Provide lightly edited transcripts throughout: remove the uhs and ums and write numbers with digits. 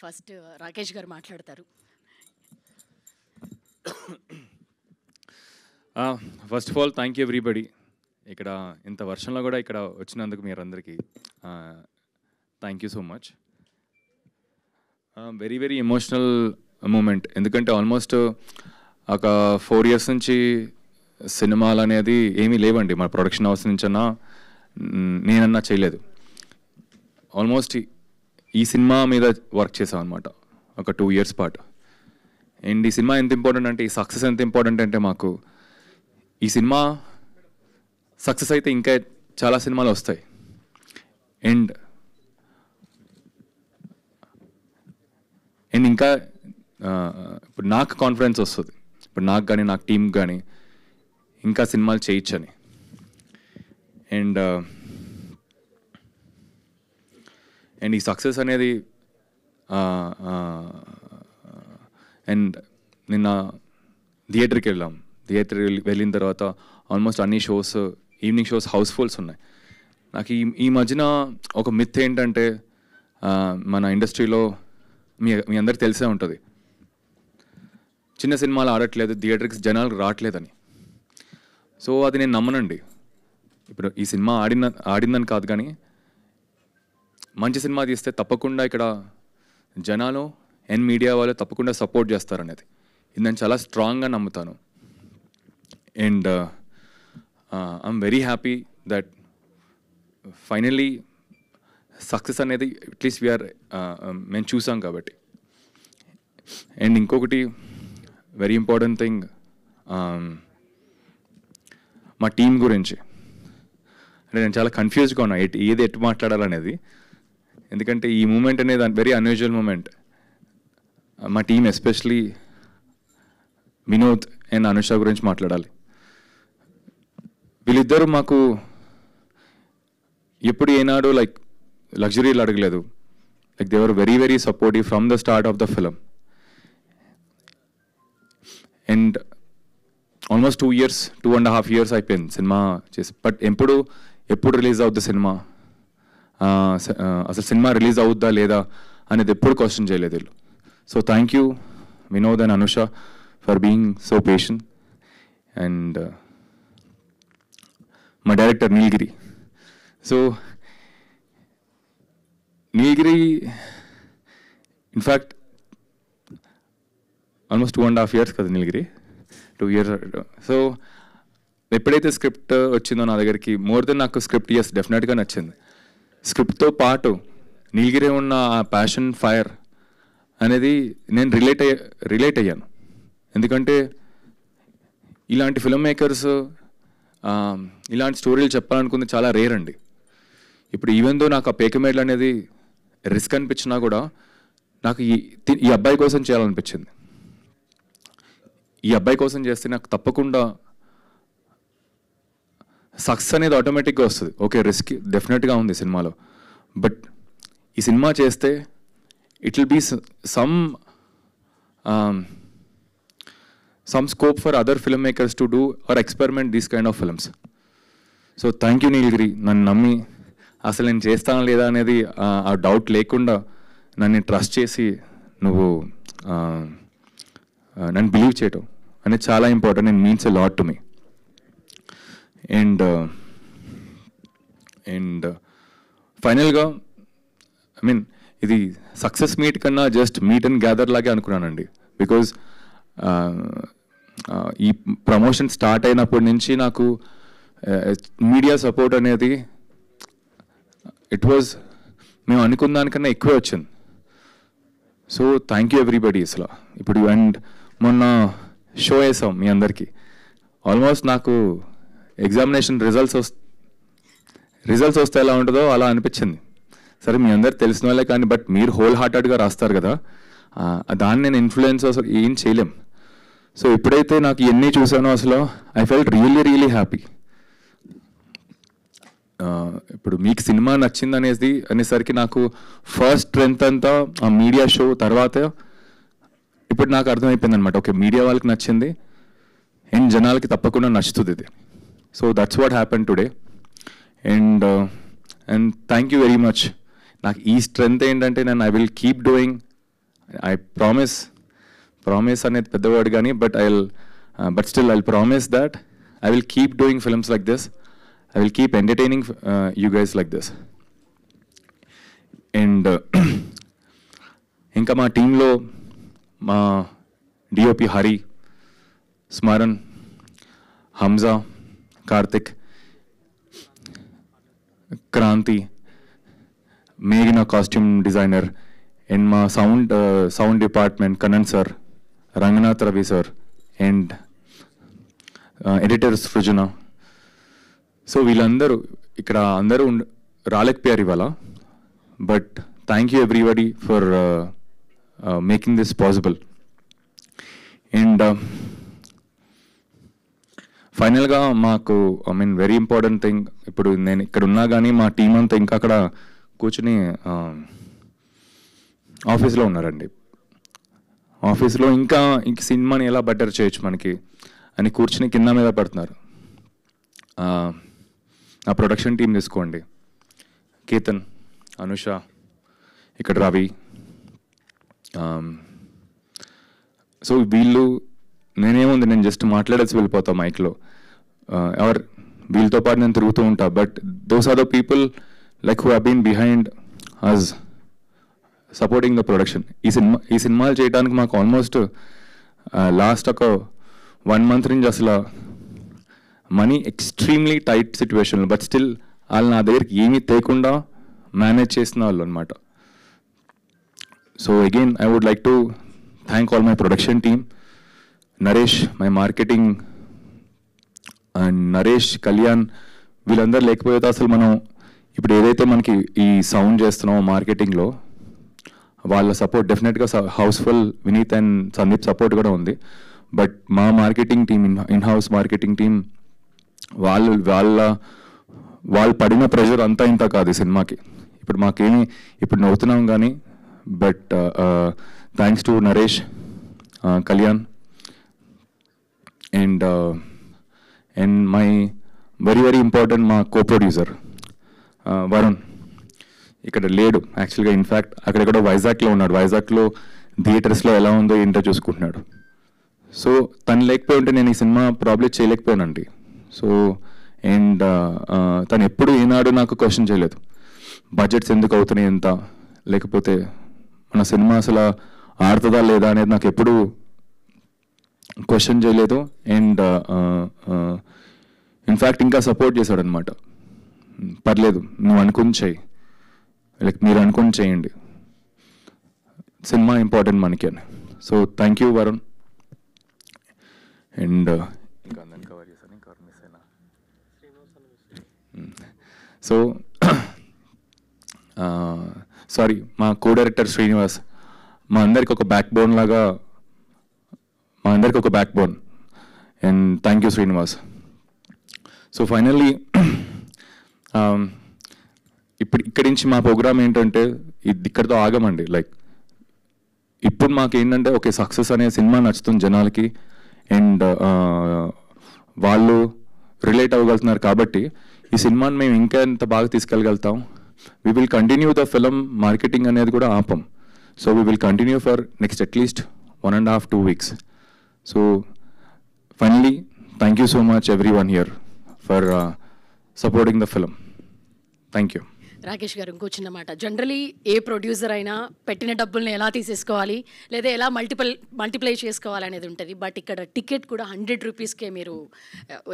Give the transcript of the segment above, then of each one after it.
First Rakesh గారు మాట్లాడతారు. First of all thank you everybody. ఇక్కడ ఇంత వర్షంలో కూడా ఇక్కడ వచ్చినందుకు మీరందరికీ thank you so much. Very very emotional moment. ఎందుకంటే ఆల్మోస్ట్ ఒక 4 years నుంచి సినిమాలు అనేది ఏమీ లేవండి. మన ప్రొడక్షన్ హౌస్ నుంచి అన్నా నేనన్నా చేయలేదు. ఆల్మోస్ట్ ఈ సినిమా మీద వర్క్ చేసాం అనమాట ఒక 2 years పాటు. అండ్ ఈ సినిమా ఎంత ఇంపార్టెంట్ అంటే, ఈ సక్సెస్ ఎంత ఇంపార్టెంట్ అంటే, మాకు ఈ సినిమా సక్సెస్ అయితే ఇంకా చాలా సినిమాలు వస్తాయి. అండ్ ఇంకా ఇప్పుడు నాకు కాన్ఫిడెన్స్ వస్తుంది, ఇప్పుడు నాకు కానీ నాకు టీం కానీ ఇంకా సినిమాలు చేయొచ్చని. అండ్ ఈ సక్సెస్ అనేది అండ్ నిన్న థియేటర్కి వెళ్ళాం. వెళ్ళిన తర్వాత ఆల్మోస్ట్ అన్ని షోస్, ఈవినింగ్ షోస్ హౌస్ఫుల్స్ ఉన్నాయి. నాకు ఈ మధ్యన ఒక మిత్ ఏంటంటే, మన ఇండస్ట్రీలో మీ అందరికి తెలిసే ఉంటుంది, చిన్న సినిమాలు ఆడట్లేదు, థియేటర్కి జనాలు రావట్లేదని. సో అది నేను నమ్మనండి. ఇప్పుడు ఈ సినిమా ఆడిందని కాదు, కానీ మంచి సినిమా తీస్తే తప్పకుండా ఇక్కడ జనాలు అండ్ మీడియా వాళ్ళు తప్పకుండా సపోర్ట్ చేస్తారనేది ఇది నేను చాలా స్ట్రాంగ్గా నమ్ముతాను. And I'm very happy that finally success అనేది అట్లీస్ట్ వీఆర్ మేము చూసాం కాబట్టి. అండ్ ఇంకొకటి వెరీ ఇంపార్టెంట్ థింగ్, మా టీం గురించి అంటే నేను చాలా కన్ఫ్యూజ్గా ఉన్నా ఏది ఎటు మాట్లాడాలనేది. ఎందుకంటే ఈ మూమెంట్ అనేది వెరీ అన్యూజువల్ మూమెంట్. మా team especially Vinod and Anusha గురించి మాట్లాడాలి. వీళ్ళిద్దరూ మాకు ఎప్పుడు ఏనాడు లైక్ లగ్జరీలు అడగలేదు. Like they were very very supportive from the start of the film. And almost 2.5 years అయిపోయింది సినిమా చేసి. బట్ ఎప్పుడు రిలీజ్ అవుద్ది సినిమా, అసలు సినిమా రిలీజ్ అవుద్దా లేదా అనేది ఎప్పుడు క్వశ్చన్ చేయలేదు వీళ్ళు. So thank you Vinod and Anusha for being so patient. And మా డైరెక్టర్ నీలగిరి. సో నీలగిరి ఇన్ఫ్యాక్ట్ ఆల్మోస్ట్ 2.5 years కదా నీలగిరి, 2 years. సో ఎప్పుడైతే స్క్రిప్ట్ వచ్చిందో నా దగ్గరికి, మోర్ దెన్ నాకు స్క్రిప్ట్ డెఫినెట్గా నచ్చింది. స్క్రిప్ట్తో పాటు నీలగిరి ఉన్న ఆ ప్యాషన్, ఫైర్ అనేది నేను రిలేట్ అయ్యాను. ఎందుకంటే ఇలాంటి ఫిల్మ్ మేకర్స్ ఇలాంటి స్టోరీలు చెప్పాలనుకుంది చాలా రేర్ అండి. ఇప్పుడు ఈవెన్ దో నాకు ఆ పేకమేడ్లు అనేది రిస్క్ అనిపించినా కూడా నాకు ఈ అబ్బాయి కోసం చేయాలనిపించింది. ఈ అబ్బాయి కోసం చేస్తే నాకు తప్పకుండా సక్సెస్ అనేది ఆటోమేటిక్గా వస్తుంది. ఓకే, రిస్క్ డెఫినెట్గా ఉంది సినిమాలో, బట్ ఈ సినిమా చేస్తే it will be some scope for other filmmakers to do or experiment these kind of films. So thank you నీలగిరి, నన్ను నమ్మి అసలు నేను చేస్తాను లేదా అనేది ఆ డౌట్ లేకుండా నన్ను ట్రస్ట్ చేసి నువ్వు నన్ను బిలీవ్ చేయటం అనేది చాలా important and means a lot to me. And ఫైనల్గా ఐ మీన్ ఇది సక్సెస్ మీట్ కన్నా జస్ట్ మీట్ అండ్ గ్యాదర్ లాగే అనుకున్నానండి. బికాజ్ ఈ ప్రమోషన్ స్టార్ట్ అయినప్పటి నుంచి నాకు మీడియా సపోర్ట్ అనేది మేము అనుకున్న దానికన్నా ఎక్కువే వచ్చింది. So thank you everybody. అసలు ఇప్పుడు అండ్ మొన్న షో వేసాం మీ అందరికీ. ఆల్మోస్ట్ నాకు ఎగ్జామినేషన్ రిజల్ట్స్ వస్తే ఎలా ఉంటుందో అలా అనిపించింది. సరే మీ అందరికి తెలిసిన వాళ్ళే కానీ, బట్ మీరు హోల్ హార్టెడ్గా రాస్తారు కదా, దాన్ని నేను ఇన్ఫ్లుయెన్స్ అసలు ఏం చేయలేం. సో ఎప్పుడైతే నాకు ఇవన్నీ చూసానో అసలు ఐ ఫెల్ట్ రియల్లీ హ్యాపీ. ఇప్పుడు మీకు సినిమా నచ్చింది అనేసరికి నాకు ఫస్ట్ స్ట్రెంత్ అంతా ఆ మీడియా షో తర్వాత ఇప్పుడు నాకు అర్థమైపోయింది అనమాట. ఓకే, మీడియా వాళ్ళకి నచ్చింది అండ్ జనాలకి తప్పకుండా నచ్చుతుంది ఇది. So that's what happen today. And thank you very much. నాకు ఈ స్ట్రెంత్ ఏంటంటే I will keep doing I promise అనేది పెద్దవాడు కానీ but still I promise that I will keep doing films like this. I will keep entertaining you guys like this. And ఇంకా మా టీంలో మా డిఓపి హరి, స్మరణ్, హంజా, కార్తిక్, క్రాంతి, మేఘన కాస్ట్యూమ్ డిజైనర్, అండ్ మా sound department Kannan sir, Ranganath Ravi sir, and editor Srujana. So వీళ్ళందరూ ఇక్కడ అందరూ రాలేకపోయారు ఇవాళ. But thank you everybody for making this possible. And ఫైనల్గా మాకు వెరీ ఇంపార్టెంట్ థింగ్, ఇప్పుడు నేను ఇక్కడ ఉన్నా కానీ మా టీం అంతా ఇంకా అక్కడ కూర్చుని ఆఫీస్లో ఉన్నారండి. ఆఫీస్లో ఇంకా సినిమాని ఎలా బెటర్ చేయొచ్చు మనకి అని కూర్చుని కింద మీద పడుతున్నారు. నా ప్రొడక్షన్ టీం తీసుకోండి, కేతన్, అనుష, ఇక్కడ రవి. సో వీళ్ళు నేనేముంది, నేను జస్ట్ మాట్లాడేసి వెళ్ళిపోతా మైక్లో, వీళ్ళతో పాటు నేను తిరుగుతూ ఉంటా. But those are the people like who have been behind us supporting the production. ఈ సినిమాలు చేయడానికి మాకు ఆల్మోస్ట్ లాస్ట్ ఒక 1 month నుంచి అసలు money extremely tight situation, but still వాళ్ళు నా దగ్గరికి ఏమీ తేకుండా మేనేజ్ చేసిన వాళ్ళు అనమాట. So again I would like to thank all my production team, Naresh my marketing, and Naresh, Kalyan, వీళ్ళందరూ లేకపోతే అసలు మనం ఇప్పుడు ఏదైతే మనకి ఈ సౌండ్ చేస్తున్నామో మార్కెటింగ్లో వాళ్ళ సపోర్ట్ డెఫినెట్గా housefull Vineeth and Sandeep support కూడా ఉంది. బట్ మా marketing team, in house marketing team, వాళ్ళు పడిన ప్రెషర్ అంతా ఇంత కాదు ఈ సినిమాకి. ఇప్పుడు నవ్వుతున్నాం కానీ, but thanks to Naresh, Kalyan, and my very important మా కో ప్రొడ్యూసర్ వరుణ్. ఇక్కడ లేడు యాక్చువల్గా, ఇన్ఫ్యాక్ట్ అక్కడెక్కడో వైజాగ్లో ఉన్నాడు. వైజాగ్లో థియేటర్స్లో ఎలా ఉందో ఏంటో చూసుకుంటున్నాడు. సో తను లేకపోయి ఉంటే నేను ఈ సినిమా ప్రాబ్లీ చేయలేకపోయానండి. సో అండ్ తను ఎప్పుడు ఏనాడు నాకు క్వశ్చన్ చేయలేదు, బడ్జెట్స్ ఎందుకు అవుతున్నాయి ఎంత, లేకపోతే మన సినిమా అసలు ఆడుతుందా లేదా అనేది నాకు ఎప్పుడు క్వశ్చన్ చేయలేదు. అండ్ ఇన్ఫ్యాక్ట్ ఇంకా సపోర్ట్ చేశాడు అనమాట. పర్లేదు, నువ్వు అనుకుని చేయి, లైక్ మీరు అనుకుని చేయండి, సినిమా ఇంపార్టెంట్ మనకి అని. So thank you Varun. And ఇంకా అందరిని కవర్ చేశాను, ఇంకా మిస్ అయినా. సో సారీ, మా కో డైరెక్టర్ శ్రీనివాస్, మా అందరికి ఒక బ్యాక్ బోన్ లాగా, and thank you Srinivas. So finally ఇక్కడి నుంచి మా ప్రోగ్రామ్ ఏంటంటే ఇక్కడితో ఆగమండి. లైక్ ఇప్పుడు మాకు ఏంటంటే ఓకే, సక్సెస్ అనే సినిమా నచ్చుతుంది జనాలకి, అండ్ వాళ్ళు రిలేట్ అవ్వగలుగుతున్నారు కాబట్టి ఈ సినిమాని మేము ఇంకా ఎంత బాగా తీసుకెళ్ళగలుగుతాం. We will continue the film marketing అనేది కూడా ఆపం. So we will continue for next at least 1.5-2 weeks. So finally thank you so much every here for supporting the film. Thank you. Rakesh garu, ఇంకో చిన్న మాట. జనరలీ ఏ ప్రొడ్యూసర్ అయినా పెట్టిన డబ్బుల్ని ఎలా తీసేసుకోవాలి, లేదా ఎలా మల్టిప్లై చేసుకోవాలి అనేది ఉంటుంది. బట్ ఇక్కడ టికెట్ కూడా 100 rupeesకే మీరు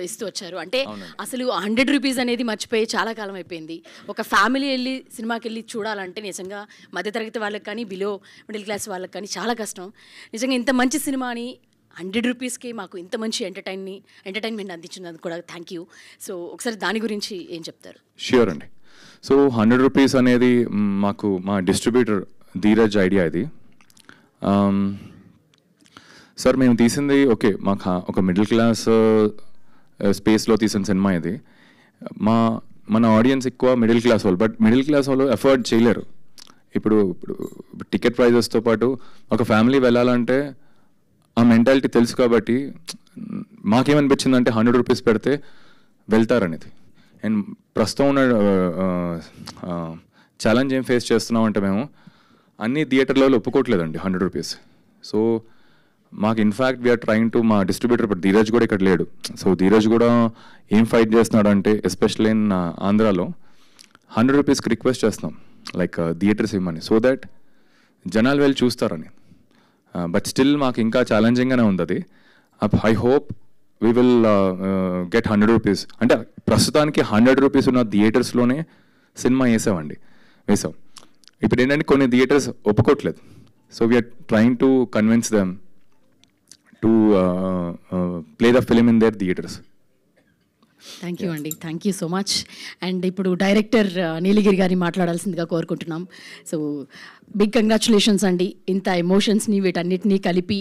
ఇస్తూ వచ్చారు. అంటే అసలు 100 rupees అనేది మర్చిపోయి చాలా కాలం అయిపోయింది. ఒక ఫ్యామిలీ సినిమాకి వెళ్ళి చూడాలంటే నిజంగా మధ్యతరగతి వాళ్ళకి కానీ, బిలో మిడిల్ క్లాస్ వాళ్ళకి కానీ చాలా కష్టం. నిజంగా ఇంత మంచి సినిమాని 100 rupeesకి మాకు ఇంత మంచి ఎంటర్టైన్మెంట్ అందించినందుకు కూడా థ్యాంక్ యూ. సో ఒకసారి దాని గురించి ఏం చెప్తారు? ష్యూర్ అండి. సో 100 rupees అనేది మాకు మా డిస్ట్రిబ్యూటర్ ధీరజ్ ఐడియా ఇది. సార్ మేము తీసింది ఓకే, మాకు ఒక మిడిల్ క్లాస్ స్పేస్లో తీసిన సినిమా ఇది. మన ఆడియన్స్ ఎక్కువ మిడిల్ క్లాస్ వాళ్ళు, బట్ మిడిల్ క్లాస్ వాళ్ళు ఎఫర్ట్ చేయలేరు. ఇప్పుడు టికెట్ ప్రైజెస్తో పాటు ఒక ఫ్యామిలీ వెళ్ళాలంటే ఆ మెంటాలిటీ తెలుసు కాబట్టి మాకేమనిపించిందంటే 100 rupees పెడితే వెళ్తారనేది. అండ్ ప్రస్తుతం ఉన్న ఛాలెంజ్ ఏం ఫేస్ చేస్తున్నాం అంటే మేము అన్ని థియేటర్లలో ఒప్పుకోవట్లేదండి 100 రూపీస్. సో మాకు ఇన్ఫ్యాక్ట్ వీఆర్ ట్రైంగ్ టు, మా డిస్ట్రిబ్యూటర్ ఇప్పుడు ధీరజ్ కూడా ఇక్కడ లేడు. సో ధీరజ్ కూడా ఏం ఫైట్ చేస్తున్నాడు అంటే, ఎస్పెషల్లీ ఇన్ ఆంధ్రాలో 100 రూపీస్కి రిక్వెస్ట్ చేస్తున్నాం లైక్ థియేటర్స్ ఇవ్వమని, సో దట్ జనాలు వెళ్ళి చూస్తారని. బట్ స్టిల్ మాకు ఇంకా ఛాలెంజింగ్గానే ఉంది అది. I hope we will get 100 rupees. అంటే ప్రస్తుతానికి 100 రూపీస్ ఉన్న థియేటర్స్లోనే సినిమా వేసాం. ఇప్పుడు ఏంటంటే కొన్ని థియేటర్స్ ఒప్పుకోవట్లేదు. So we're trying to convince them to play the film in their theatres. Thank you అండి, thank you so much. And ఇప్పుడు డైరెక్టర్ నీలగిరి గారిని మాట్లాడాల్సిందిగా కోరుకుంటున్నాం. సో బిగ్ కంగ్రాచులేషన్స్ అండి, ఇంత ఎమోషన్స్ని వీటన్నిటినీ కలిపి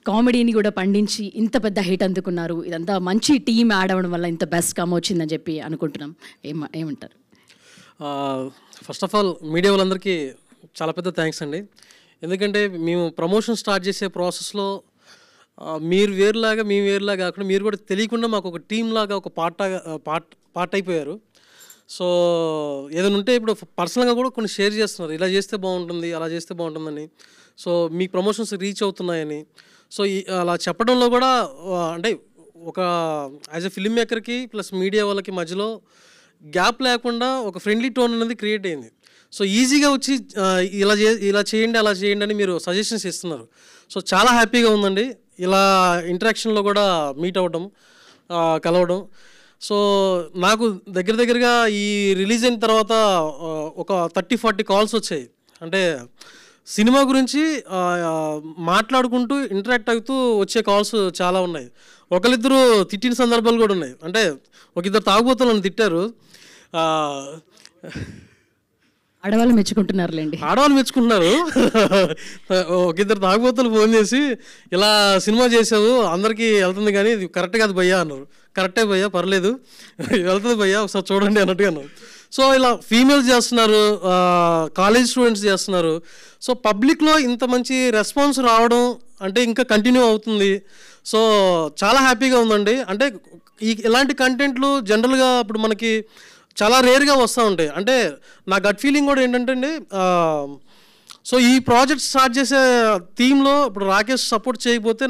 కామెడీని కూడా పండించి ఇంత పెద్ద హిట్ అందుకున్నారు. ఇదంతా మంచి టీం యాడ్ అవ్వడం వల్ల ఇంత బెస్ట్ కమ్ వచ్చిందని చెప్పి అనుకుంటున్నాం. ఏమంటారు? ఫస్ట్ ఆఫ్ ఆల్ మీడియా వాళ్ళందరికీ చాలా పెద్ద థ్యాంక్స్ అండి. ఎందుకంటే మేము ప్రమోషన్ స్టార్ట్ చేసే ప్రాసెస్లో మీరు వేరులాగా మేము వేరులాగా కాకుండా మీరు కూడా తెలియకుండా మాకు ఒక టీం లాగా ఒక పార్ట్ అయిపోయారు. సో ఏదైనా ఉంటే ఇప్పుడు పర్సనల్గా కూడా కొన్ని షేర్ చేస్తున్నారు, ఇలా చేస్తే బాగుంటుంది, అలా చేస్తే బాగుంటుందని. సో మీ ప్రమోషన్స్ రీచ్ అవుతున్నాయని. సో అలా చెప్పడంలో కూడా అంటే ఒక యాజ్ ఎ ఫిల్మ్ మేకర్కి ప్లస్ మీడియా వాళ్ళకి మధ్యలో గ్యాప్ లేకుండా ఒక ఫ్రెండ్లీ టోన్ అనేది క్రియేట్ అయింది. సో ఈజీగా వచ్చి ఇలా చేయండి అలా చేయండి అని మీరు సజెషన్స్ ఇస్తున్నారు. సో చాలా హ్యాపీగా ఉందండి ఇలా ఇంటరాక్షన్లో కూడా మీట్ అవ్వడం, కలవడం. సో నాకు దగ్గరగా ఈ రిలీజ్ అయిన తర్వాత ఒక 30-40 కాల్స్ వచ్చాయి. అంటే సినిమా గురించి మాట్లాడుకుంటూ ఇంటరాక్ట్ అవుతూ వచ్చే కాల్స్ చాలా ఉన్నాయి. ఒకరిద్దరు తిట్టిన సందర్భాలు కూడా ఉన్నాయి. అంటే ఒక ఇద్దరు తాగుబోతులను తిట్టారు. ఆడవాళ్ళు మెచ్చుకుంటున్నారులేండి, ఆడవాళ్ళు మెచ్చుకుంటున్నారు. ఒక ఇద్దరు తాగుబోతులు ఫోన్ చేసి ఇలా సినిమా చేసావు అందరికీ వెళ్తుంది కానీ ఇది కరెక్ట్ కాదు భయ్యా అన్నారు. కరెక్టే భయ్యా, పర్లేదు వెళ్తుంది భయ్యా, ఒకసారి చూడండి అన్నట్టుగా అన్నారు. సో ఇలా ఫీమేల్స్ చేస్తున్నారు, కాలేజ్ స్టూడెంట్స్ చేస్తున్నారు. సో పబ్లిక్లో ఇంత మంచి రెస్పాన్స్ రావడం అంటే ఇంకా కంటిన్యూ అవుతుంది. సో చాలా హ్యాపీగా ఉందండి. అంటే ఇలాంటి కంటెంట్లు జనరల్గా ఇప్పుడు మనకి చాలా రేర్గా వస్తూ ఉంటాయి. అంటే నా గట్ ఫీలింగ్ కూడా ఏంటంటే అండి, సో ఈ ప్రాజెక్ట్ స్టార్ట్ చేసే థీమ్లో ఇప్పుడు రాకేష్ సపోర్ట్ చేయకపోతే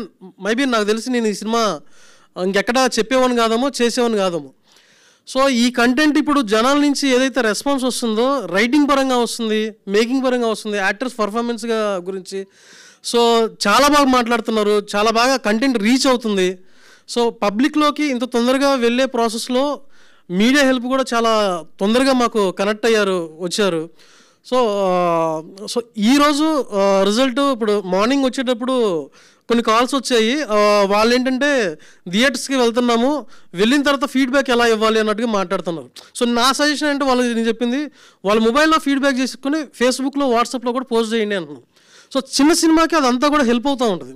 మేబీ నాకు తెలిసి నేను ఈ సినిమా ఇంకెక్కడ చెప్పేవాని కాదేమో, చేసేవాని కాదేమో. సో ఈ కంటెంట్ ఇప్పుడు జనాల నుంచి ఏదైతే రెస్పాన్స్ వస్తుందో, రైటింగ్ పరంగా వస్తుంది, మేకింగ్ పరంగా వస్తుంది, యాక్టర్స్ పర్ఫార్మెన్స్గా గురించి సో చాలా బాగా మాట్లాడుతున్నారు, చాలా బాగా కంటెంట్ రీచ్ అవుతుంది. సో పబ్లిక్లోకి ఇంత తొందరగా వెళ్ళే ప్రాసెస్లో మీడియా హెల్ప్ కూడా చాలా తొందరగా మాకు కనెక్ట్ వచ్చారు. సో ఈరోజు రిజల్ట్ ఇప్పుడు మార్నింగ్ వచ్చేటప్పుడు కొన్ని కాల్స్ వచ్చాయి. వాళ్ళు ఏంటంటే థియేటర్స్కి వెళ్తున్నాము, వెళ్ళిన తర్వాత ఫీడ్బ్యాక్ ఎలా ఇవ్వాలి అన్నట్టుగా మాట్లాడుతున్నారు. సో నా సజెషన్ అంటే వాళ్ళు నేను చెప్పింది వాళ్ళ మొబైల్లో ఫీడ్బ్యాక్ చేసుకుని ఫేస్బుక్లో వాట్సాప్లో కూడా పోస్ట్ చేయండి అంటున్నాను. సో చిన్న సినిమాకి అదంతా కూడా హెల్ప్ అవుతూ ఉంటుంది.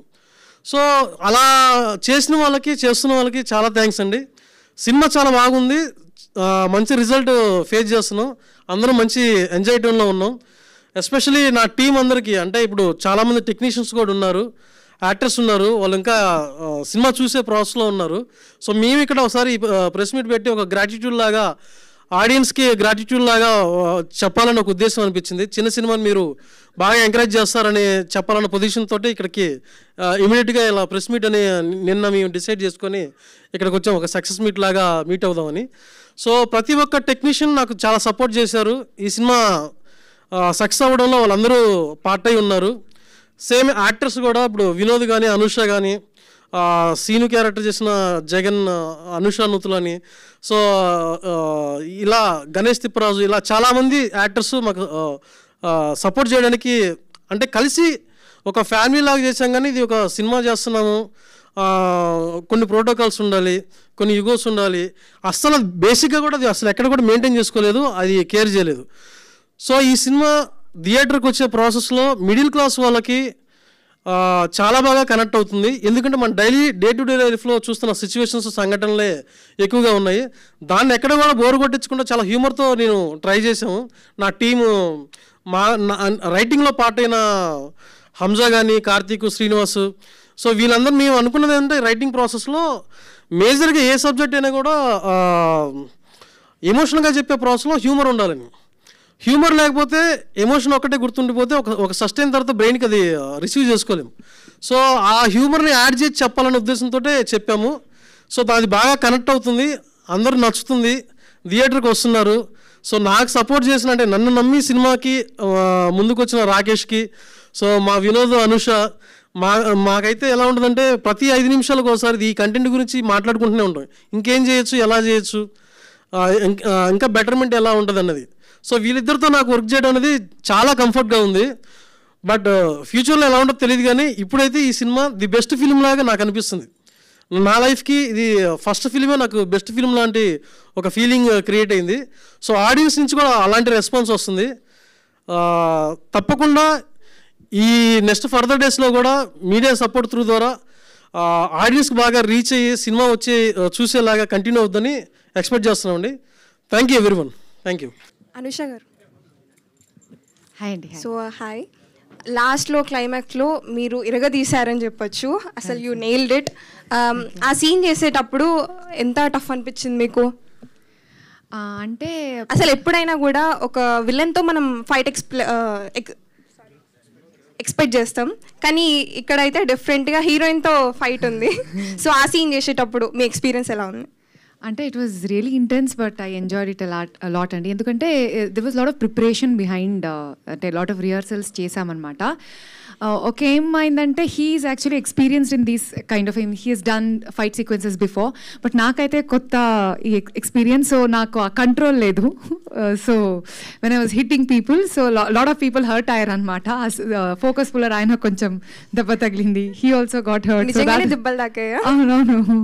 సో అలా చేస్తున్న వాళ్ళకి చాలా థ్యాంక్స్ అండి. సినిమా చాలా బాగుంది, మంచి రిజల్ట్ ఫేస్ చేస్తున్నాం, అందరం మంచి ఎంజాయ్ టైంలో ఉన్నాం. ఎస్పెషలీ నా టీం అందరికీ, అంటే ఇప్పుడు చాలామంది టెక్నీషియన్స్ కూడా ఉన్నారు, యాక్టర్స్ ఉన్నారు, వాళ్ళు ఇంకా సినిమా చూసే ప్రాసెస్లో ఉన్నారు. సో మేము ఇక్కడ ఒకసారి ప్రెస్ మీట్ పెట్టి ఒక గ్రాటిట్యూడ్ లాగా ఆడియన్స్కి గ్రాటిట్యూడ్ లాగా చెప్పాలని ఒక ఉద్దేశం అనిపించింది. చిన్న సినిమాని మీరు బాగా ఎంకరేజ్ చేస్తారని చెప్పాలన్న పొజిషన్ తోటి ఇక్కడికి ఇమీడియట్గా ఇలా ప్రెస్ మీట్ అని నిన్న మేము డిసైడ్ చేసుకొని ఇక్కడికి వచ్చాం, ఒక సక్సెస్ మీట్ లాగా మీట్ అవుదామని. సో ప్రతి ఒక్క టెక్నీషియన్ నాకు చాలా సపోర్ట్ చేశారు. ఈ సినిమా సక్సెస్ అవ్వడంలో వాళ్ళందరూ పార్ట్ అయి ఉన్నారు. సేమ్ యాక్టర్స్ కూడా ఇప్పుడు వినోద్ కానీ, అనుష కానీ, సీను క్యారెక్టర్ చేసిన జగన్, అనుష నూతులు అని, సో ఇలా గణేష్ తిప్పరాజు, ఇలా చాలామంది యాక్టర్స్ మాకు సపోర్ట్ చేయడానికి, అంటే కలిసి ఒక ఫ్యామిలీ లాగా చేసాం. కానీ ఇది ఒక సినిమా చేస్తున్నాము, కొన్ని ప్రోటోకాల్స్ ఉండాలి, కొన్ని యుగోస్ ఉండాలి, అస్సలు బేసిక్గా కూడా అది అసలు ఎక్కడ కూడా మెయింటైన్ చేసుకోలేదు, అది కేర్ చేయలేదు. సో ఈ సినిమా థియేటర్కి వచ్చే ప్రాసెస్లో మిడిల్ క్లాస్ వాళ్ళకి చాలా బాగా కనెక్ట్ అవుతుంది. ఎందుకంటే మన డే టు డే లైఫ్లో చూస్తున్న సిచ్యువేషన్స్, సంఘటనలే ఎక్కువగా ఉన్నాయి. దాన్ని ఎక్కడ కూడా బోరు కొట్టించకుండా చాలా హ్యూమర్తో నేను ట్రై చేసాము. నా టీము రైటింగ్లో పార్ట్ అయిన హంజా కానీ, కార్తీక్, శ్రీనివాస్, సో వీళ్ళందరూ మేము అనుకున్నది ఏంటంటే రైటింగ్ ప్రాసెస్లో మేజర్గా ఏ సబ్జెక్ట్ అయినా కూడా ఎమోషనల్గా చెప్పే ప్రాసెస్లో హ్యూమర్ ఉండాలని. హ్యూమర్ లేకపోతే ఎమోషన్ ఒక్కటే గుర్తుండిపోతే ఒక సస్టైన్ తర్వాత బ్రెయిన్కి అది రిసీవ్ చేసుకోలేము. సో ఆ హ్యూమర్ని యాడ్ చేసి చెప్పాలనే ఉద్దేశంతో చెప్పాము. సో అది బాగా కనెక్ట్ అవుతుంది, అందరూ నచ్చుతుంది, థియేటర్కి వస్తున్నారు. సో నాకు సపోర్ట్ చేసిన అంటే నన్ను నమ్మి సినిమాకి ముందుకు వచ్చిన రాకేష్కి, సో మా వినోద్, అనుష, మాకైతే ఎలా ఉంటుందంటే ప్రతి 5 నిమిషాలకు ఒకసారి ఈ కంటెంట్ గురించి మాట్లాడుకుంటూనే ఉంటాం. ఇంకేం చేయొచ్చు, ఎలా చేయొచ్చు, ఇంకా బెటర్మెంట్ ఎలా ఉంటుంది అన్నది. సో వీళ్ళిద్దరితో నాకు వర్క్ చేయడం అనేది చాలా కంఫర్ట్గా ఉంది. బట్ ఫ్యూచర్లో ఎలా ఉంటుందో తెలియదు, కానీ ఇప్పుడైతే ఈ సినిమా ది బెస్ట్ ఫిల్మ్ లాగా నాకు అనిపిస్తుంది. నా లైఫ్కి ఇది ఫస్ట్ ఫిల్మే నాకు బెస్ట్ ఫిల్మ్ లాంటి ఒక ఫీలింగ్ క్రియేట్ అయింది. సో ఆడియన్స్ నుంచి కూడా అలాంటి రెస్పాన్స్ వస్తుంది. తప్పకుండా ఈ నెక్స్ట్ ఫర్దర్ డేస్లో కూడా మీడియా సపోర్ట్ త్రూ ద్వారా ఆడియన్స్కి బాగా రీచ్ అయ్యి సినిమా చూసేలాగా కంటిన్యూ అవుతుందని ఎక్స్పెక్ట్ చేస్తున్నామండి. Thank you everyone. Thank you. Anusha గారు. హాయ్ అండి. So hi. లాస్ట్లో క్లైమాక్స్లో మీరు ఇరగదీశారని చెప్పొచ్చు. అసలు యూ నెయిల్డ్ ఇట్. ఆ సీన్ చేసేటప్పుడు ఎంత టఫ్ అనిపించింది మీకు? అంటే అసలు ఎప్పుడైనా కూడా ఒక విలన్తో మనం ఫైట్ ఎక్స్పెక్ట్ చేస్తాం, కానీ ఇక్కడైతే డిఫరెంట్గా హీరోయిన్తో ఫైట్ ఉంది. సో ఆ సీన్ చేసేటప్పుడు మీ ఎక్స్పీరియన్స్ ఎలా ఉంది? అంటే it was really intense, but I enjoyed it lot అండి. ఎందుకంటే there was lot of preparation behind, అంటే లాట్ ఆఫ్ రిహర్సల్స్ చేసామన్నమాట. ఏమైందంటే he's actually experienced in these kind of he he's done fight sequences before, but నాకైతే కొత్త ఈ experience. So నాకు ఆ కంట్రోల్ లేదు. So when I was hitting people, so lot of people hurt అయ్యారు అనమాట. ఫోకస్ పుల్లర్ ఆయన కొంచెం దెబ్బ తగిలింది. He also got hurt. అవునవును.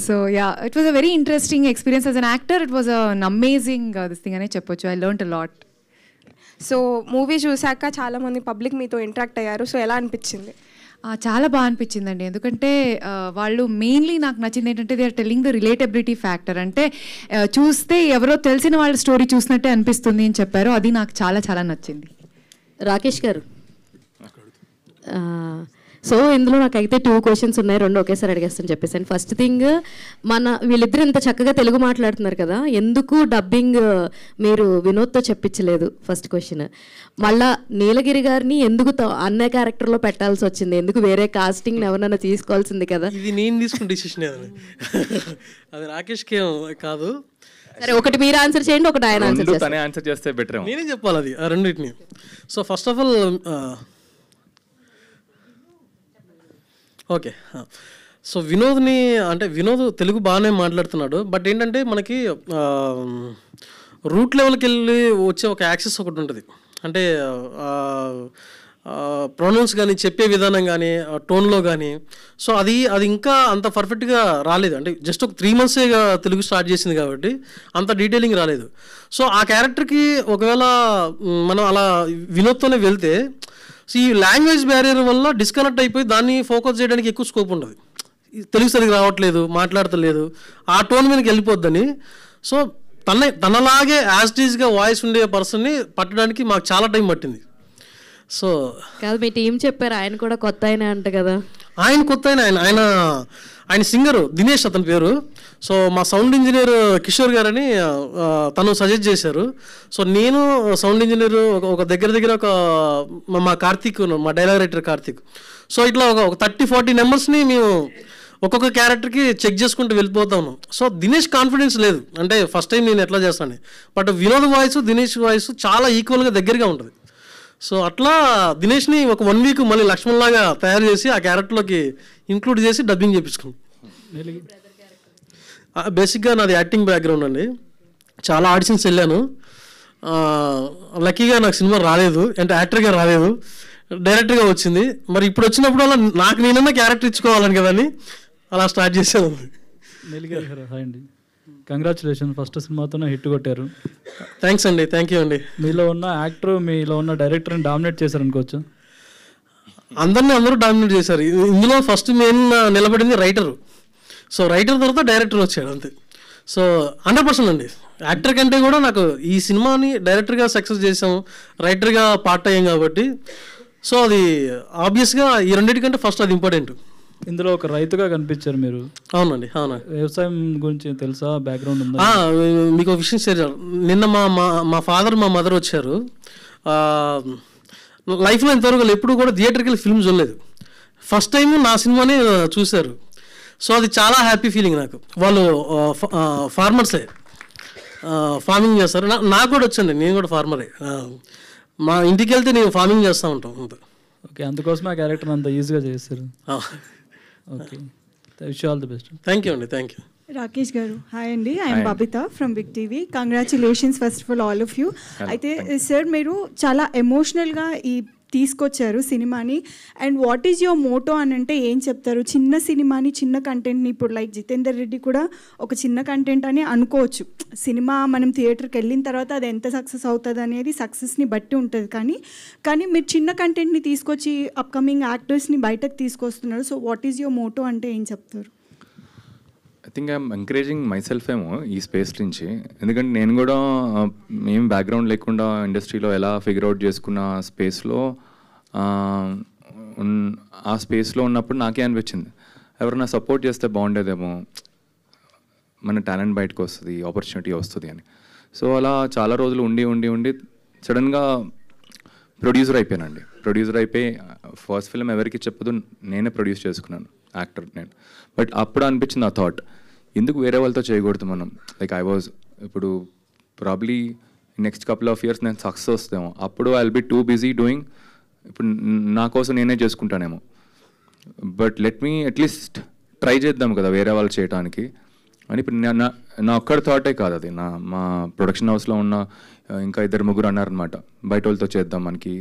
So yeah, it was a very interesting experience. As an actor it was an amazing this thing అనే చెప్పొచ్చు. I learned a lot. So movie చూశాక చాలామంది పబ్లిక్ మీతో ఇంటరాక్ట్ అయ్యారు. సో ఎలా అనిపించింది? చాలా బాగా అనిపించిందండి. ఎందుకంటే వాళ్ళు మెయిన్లీ నాకు నచ్చింది ఏంటంటే they are telling the relatability factor. అంటే చూస్తే ఎవరో తెలిసిన వాళ్ళ స్టోరీ చూసినట్టే అనిపిస్తుంది అని చెప్పారు. అది నాకు చాలా చాలా నచ్చింది. రాకేష్ గారు, సో ఇందులో నాకైతే 2 క్వశ్చన్స్ ఉన్నాయి, 2 ఒకేసారి అడిగేస్తాను చెప్పేసాను. ఫస్ట్ థింగ్, వీళ్ళిద్దరు ఇంత చక్కగా తెలుగు మాట్లాడుతున్నారు కదా, ఎందుకు డబ్బింగ్ మీరు వినోద్తో చెప్పించలేదు? First question. మళ్ళా నీలగిరి గారిని ఎందుకు అన్న క్యారెక్టర్లో పెట్టాల్సి వచ్చింది? ఎందుకు వేరే కాస్టింగ్ ఎవరైనా తీసుకోవాల్సింది కదా? ఇది నేను తీసుకున్న డిసిషన్, అది రాకేష్కి కాదు. సరే, ఒకటి మీరు ఆన్సర్ చేయండి, ఒకటి ఆయన ఆన్సర్ చేస్తే బెటర్. నేనే చెప్పాలి అది, ఆ రెండింటిని. So first of all okay. So Vinod Telugu బాగానే మాట్లాడుతున్నాడు. బట్ ఏంటంటే మనకి రూట్ లెవెల్కి వెళ్ళి వచ్చే ఒక యాక్సెస్ ఒకటి ఉంటుంది. అంటే ప్రొనౌన్స్ కానీ, చెప్పే విధానం కానీ, టోన్లో కానీ. సో అది ఇంకా అంత పర్ఫెక్ట్గా రాలేదు. అంటే జస్ట్ ఒక 3 months తెలుగు స్టార్ట్ చేసింది కాబట్టి అంత డీటెయిలింగ్ రాలేదు. సో ఆ క్యారెక్టర్కి ఒకవేళ మనం అలా వినోద్తోనే వెళ్తే, సో ఈ లాంగ్వేజ్ బ్యారియర్ వల్ల డిస్కనెక్ట్ అయిపోయి దాన్ని ఫోకస్ చేయడానికి ఎక్కువ స్కోప్ ఉండదు. తెలుగు సరిగ్గా రావట్లేదు, మాట్లాడతలేదు, ఆ టోన్ మీదకి వెళ్ళిపోద్దని. సో తనలాగే యాజ్ ఇట్ ఈజ్గా వాయిస్ ఉండే పర్సన్ని పట్టడానికి మాకు చాలా టైం పట్టింది. సో కాదు, మీ టీం చెప్పారు ఆయన కూడా కొత్త ఆయన అంట కదా? ఆయన కొత్త ఆయన సింగరు దినేష్ అతని పేరు. సో మా సౌండ్ ఇంజనీర్ కిషోర్ గారని తను సజెస్ట్ చేశారు. సో నేను సౌండ్ ఇంజనీర్ ఒక దగ్గర ఒక మా కార్తీక్, మా డైలాగ్ రైటర్ కార్తీక్. సో ఇట్లా ఒక 30-40 నెంబర్స్ని మేము ఒక్కొక్క క్యారెక్టర్కి చెక్ చేసుకుంటూ వెళ్ళిపోతాను. సో దినేష్ కాన్ఫిడెన్స్ లేదు, అంటే ఫస్ట్ టైం నేను ఎట్లా చేస్తాను. But Vinod voice, Dinesh voice చాలా ఈక్వల్గా దగ్గరగా ఉంటుంది. సో అట్లా దినేష్ని ఒక 1 week మళ్ళీ లక్ష్మణ్ లాగా తయారు చేసి ఆ క్యారెక్టర్లోకి ఇంక్లూడ్ చేసి డబ్బింగ్ చేయించుకున్నాను. బేసిక్గా నాది యాక్టింగ్ బ్యాక్గ్రౌండ్ అండి. చాలా ఆడిషన్స్ వెళ్ళాను. లక్కీగా నాకు సినిమా రాలేదు, అంటే యాక్టర్గా రాలేదు, డైరెక్టర్గా వచ్చింది. మరి ఇప్పుడు వచ్చినప్పుడు అలా నాకు నేనన్నా క్యారెక్టర్ ఇచ్చుకోవాలని కదని అలా స్టార్ట్ చేశాను. హాయ్ అండి, కంగ్రాచులేషన్, ఫస్ట్ సినిమాతోనే హిట్ కొట్టారు. థ్యాంక్స్ అండి. థ్యాంక్ యూ అండి. మీలో ఉన్న యాక్టర్, మీలో ఉన్న డైరెక్టర్ని డామినేట్ చేశారు అనుకోవచ్చు. అందరూ డామినేట్ చేశారు. ఇందులో ఫస్ట్ మెయిన్ నిలబడింది రైటరు. సో రైటర్ తర్వాత డైరెక్టర్ వచ్చాడు అంతే. సో 100% అండి. యాక్టర్ కంటే కూడా నాకు ఈ సినిమాని డైరెక్టర్గా సక్సెస్ చేసాం, రైటర్గా పార్ట్ అయ్యాం కాబట్టి సో అది ఆబ్వియస్గా ఈ రెండింటికంటే ఫస్ట్ అది ఇంపార్టెంట్. ఇందులో ఒక రైతుగా కనిపించారు మీరు. అవునండి. అవునా, వ్యవసాయం గురించి తెలుసా, బ్యాక్గ్రౌండ్ ఉందా? మీకు ఒక విషయం షేర్ చేయాలి. నిన్న మా ఫాదర్ మా మదర్ వచ్చారు. లైఫ్లో ఇంతవరకు వాళ్ళు ఎప్పుడు కూడా థియేటర్కి వెళ్ళి ఫిల్మ్ చూడలేదు. ఫస్ట్ టైం నా సినిమానే చూశారు. సో అది చాలా హ్యాపీ ఫీలింగ్ నాకు. వాళ్ళు ఫార్మర్సే, ఫార్మింగ్ చేస్తారు. నాకు కూడా వచ్చండి, నేను కూడా ఫార్మరే. మా ఇంటికి వెళ్తే నేను ఫార్మింగ్ చేస్తూ ఉంటాం. ఓకే, అందుకోసం ఆ క్యారెక్టర్ అంత ఈజీగా చేస్తారు. Okay, wish all the best. Thank you అండి. Thank you. Rakesh garu, hi అండి. I'm Babitha from big TV. Congratulations first of all of you. అయితే సార్, మీరు చాలా ఎమోషనల్గా ఈ తీసుకొచ్చారు సినిమాని. And what is your motto అని అంటే ఏం చెప్తారు? చిన్న సినిమాని, చిన్న కంటెంట్ని, ఇప్పుడు లైక్ జితేందర్ రెడ్డి కూడా ఒక చిన్న కంటెంట్ అని అనుకోవచ్చు. సినిమా మనం థియేటర్కి వెళ్ళిన తర్వాత అది ఎంత సక్సెస్ అవుతుంది అనేది సక్సెస్ని బట్టి ఉంటుంది. కానీ మీరు చిన్న కంటెంట్ని తీసుకొచ్చి అప్కమింగ్ యాక్టర్స్ని బయటకు తీసుకొస్తున్నారు. So what is your Moto అంటే ఏం చెప్తారు? I think I'm encouraging my self ఏమో ఈ స్పేస్ నుంచి. ఎందుకంటే నేను కూడా ఏం బ్యాక్గ్రౌండ్ లేకుండా ఇండస్ట్రీలో ఎలా ఫిగర్ అవుట్ చేసుకున్న స్పేస్లో ఆ స్పేస్లో ఉన్నప్పుడు నాకే అనిపించింది, ఎవరైనా సపోర్ట్ చేస్తే బాగుండేదేమో, మన టాలెంట్ బయటకు వస్తుంది, ఆపర్చునిటీ వస్తుంది అని. సో అలా చాలా రోజులు ఉండి సడన్గా ప్రొడ్యూసర్ అయిపోయానండి. ప్రొడ్యూసర్ అయిపోయి ఫస్ట్ ఫిల్మ్ ఎవరికి చెప్పదు, నేనే ప్రొడ్యూస్ చేసుకున్నాను, యాక్టర్ నేను. బట్ అప్పుడు అనిపించింది ఆ థాట్, ఎందుకు వేరే వాళ్ళతో చేయకూడదు మనం. లైక్ ఐ వాజ్, ఇప్పుడు probably next couple of years నేను సక్సెస్ వస్తామో, అప్పుడు I will be too busy doing, ఇప్పుడు నా కోసం నేనే చేసుకుంటానేమో. But let me at least try చేద్దాం కదా వేరే వాళ్ళు చేయడానికి అని. ఇప్పుడు నా ఒక్కడి థాటే కాదు అది, మా ప్రొడక్షన్ హౌస్లో ఉన్న ఇంకా 2-3 అన్నారనమాట, బయట వాళ్ళతో చేద్దాం, మనకి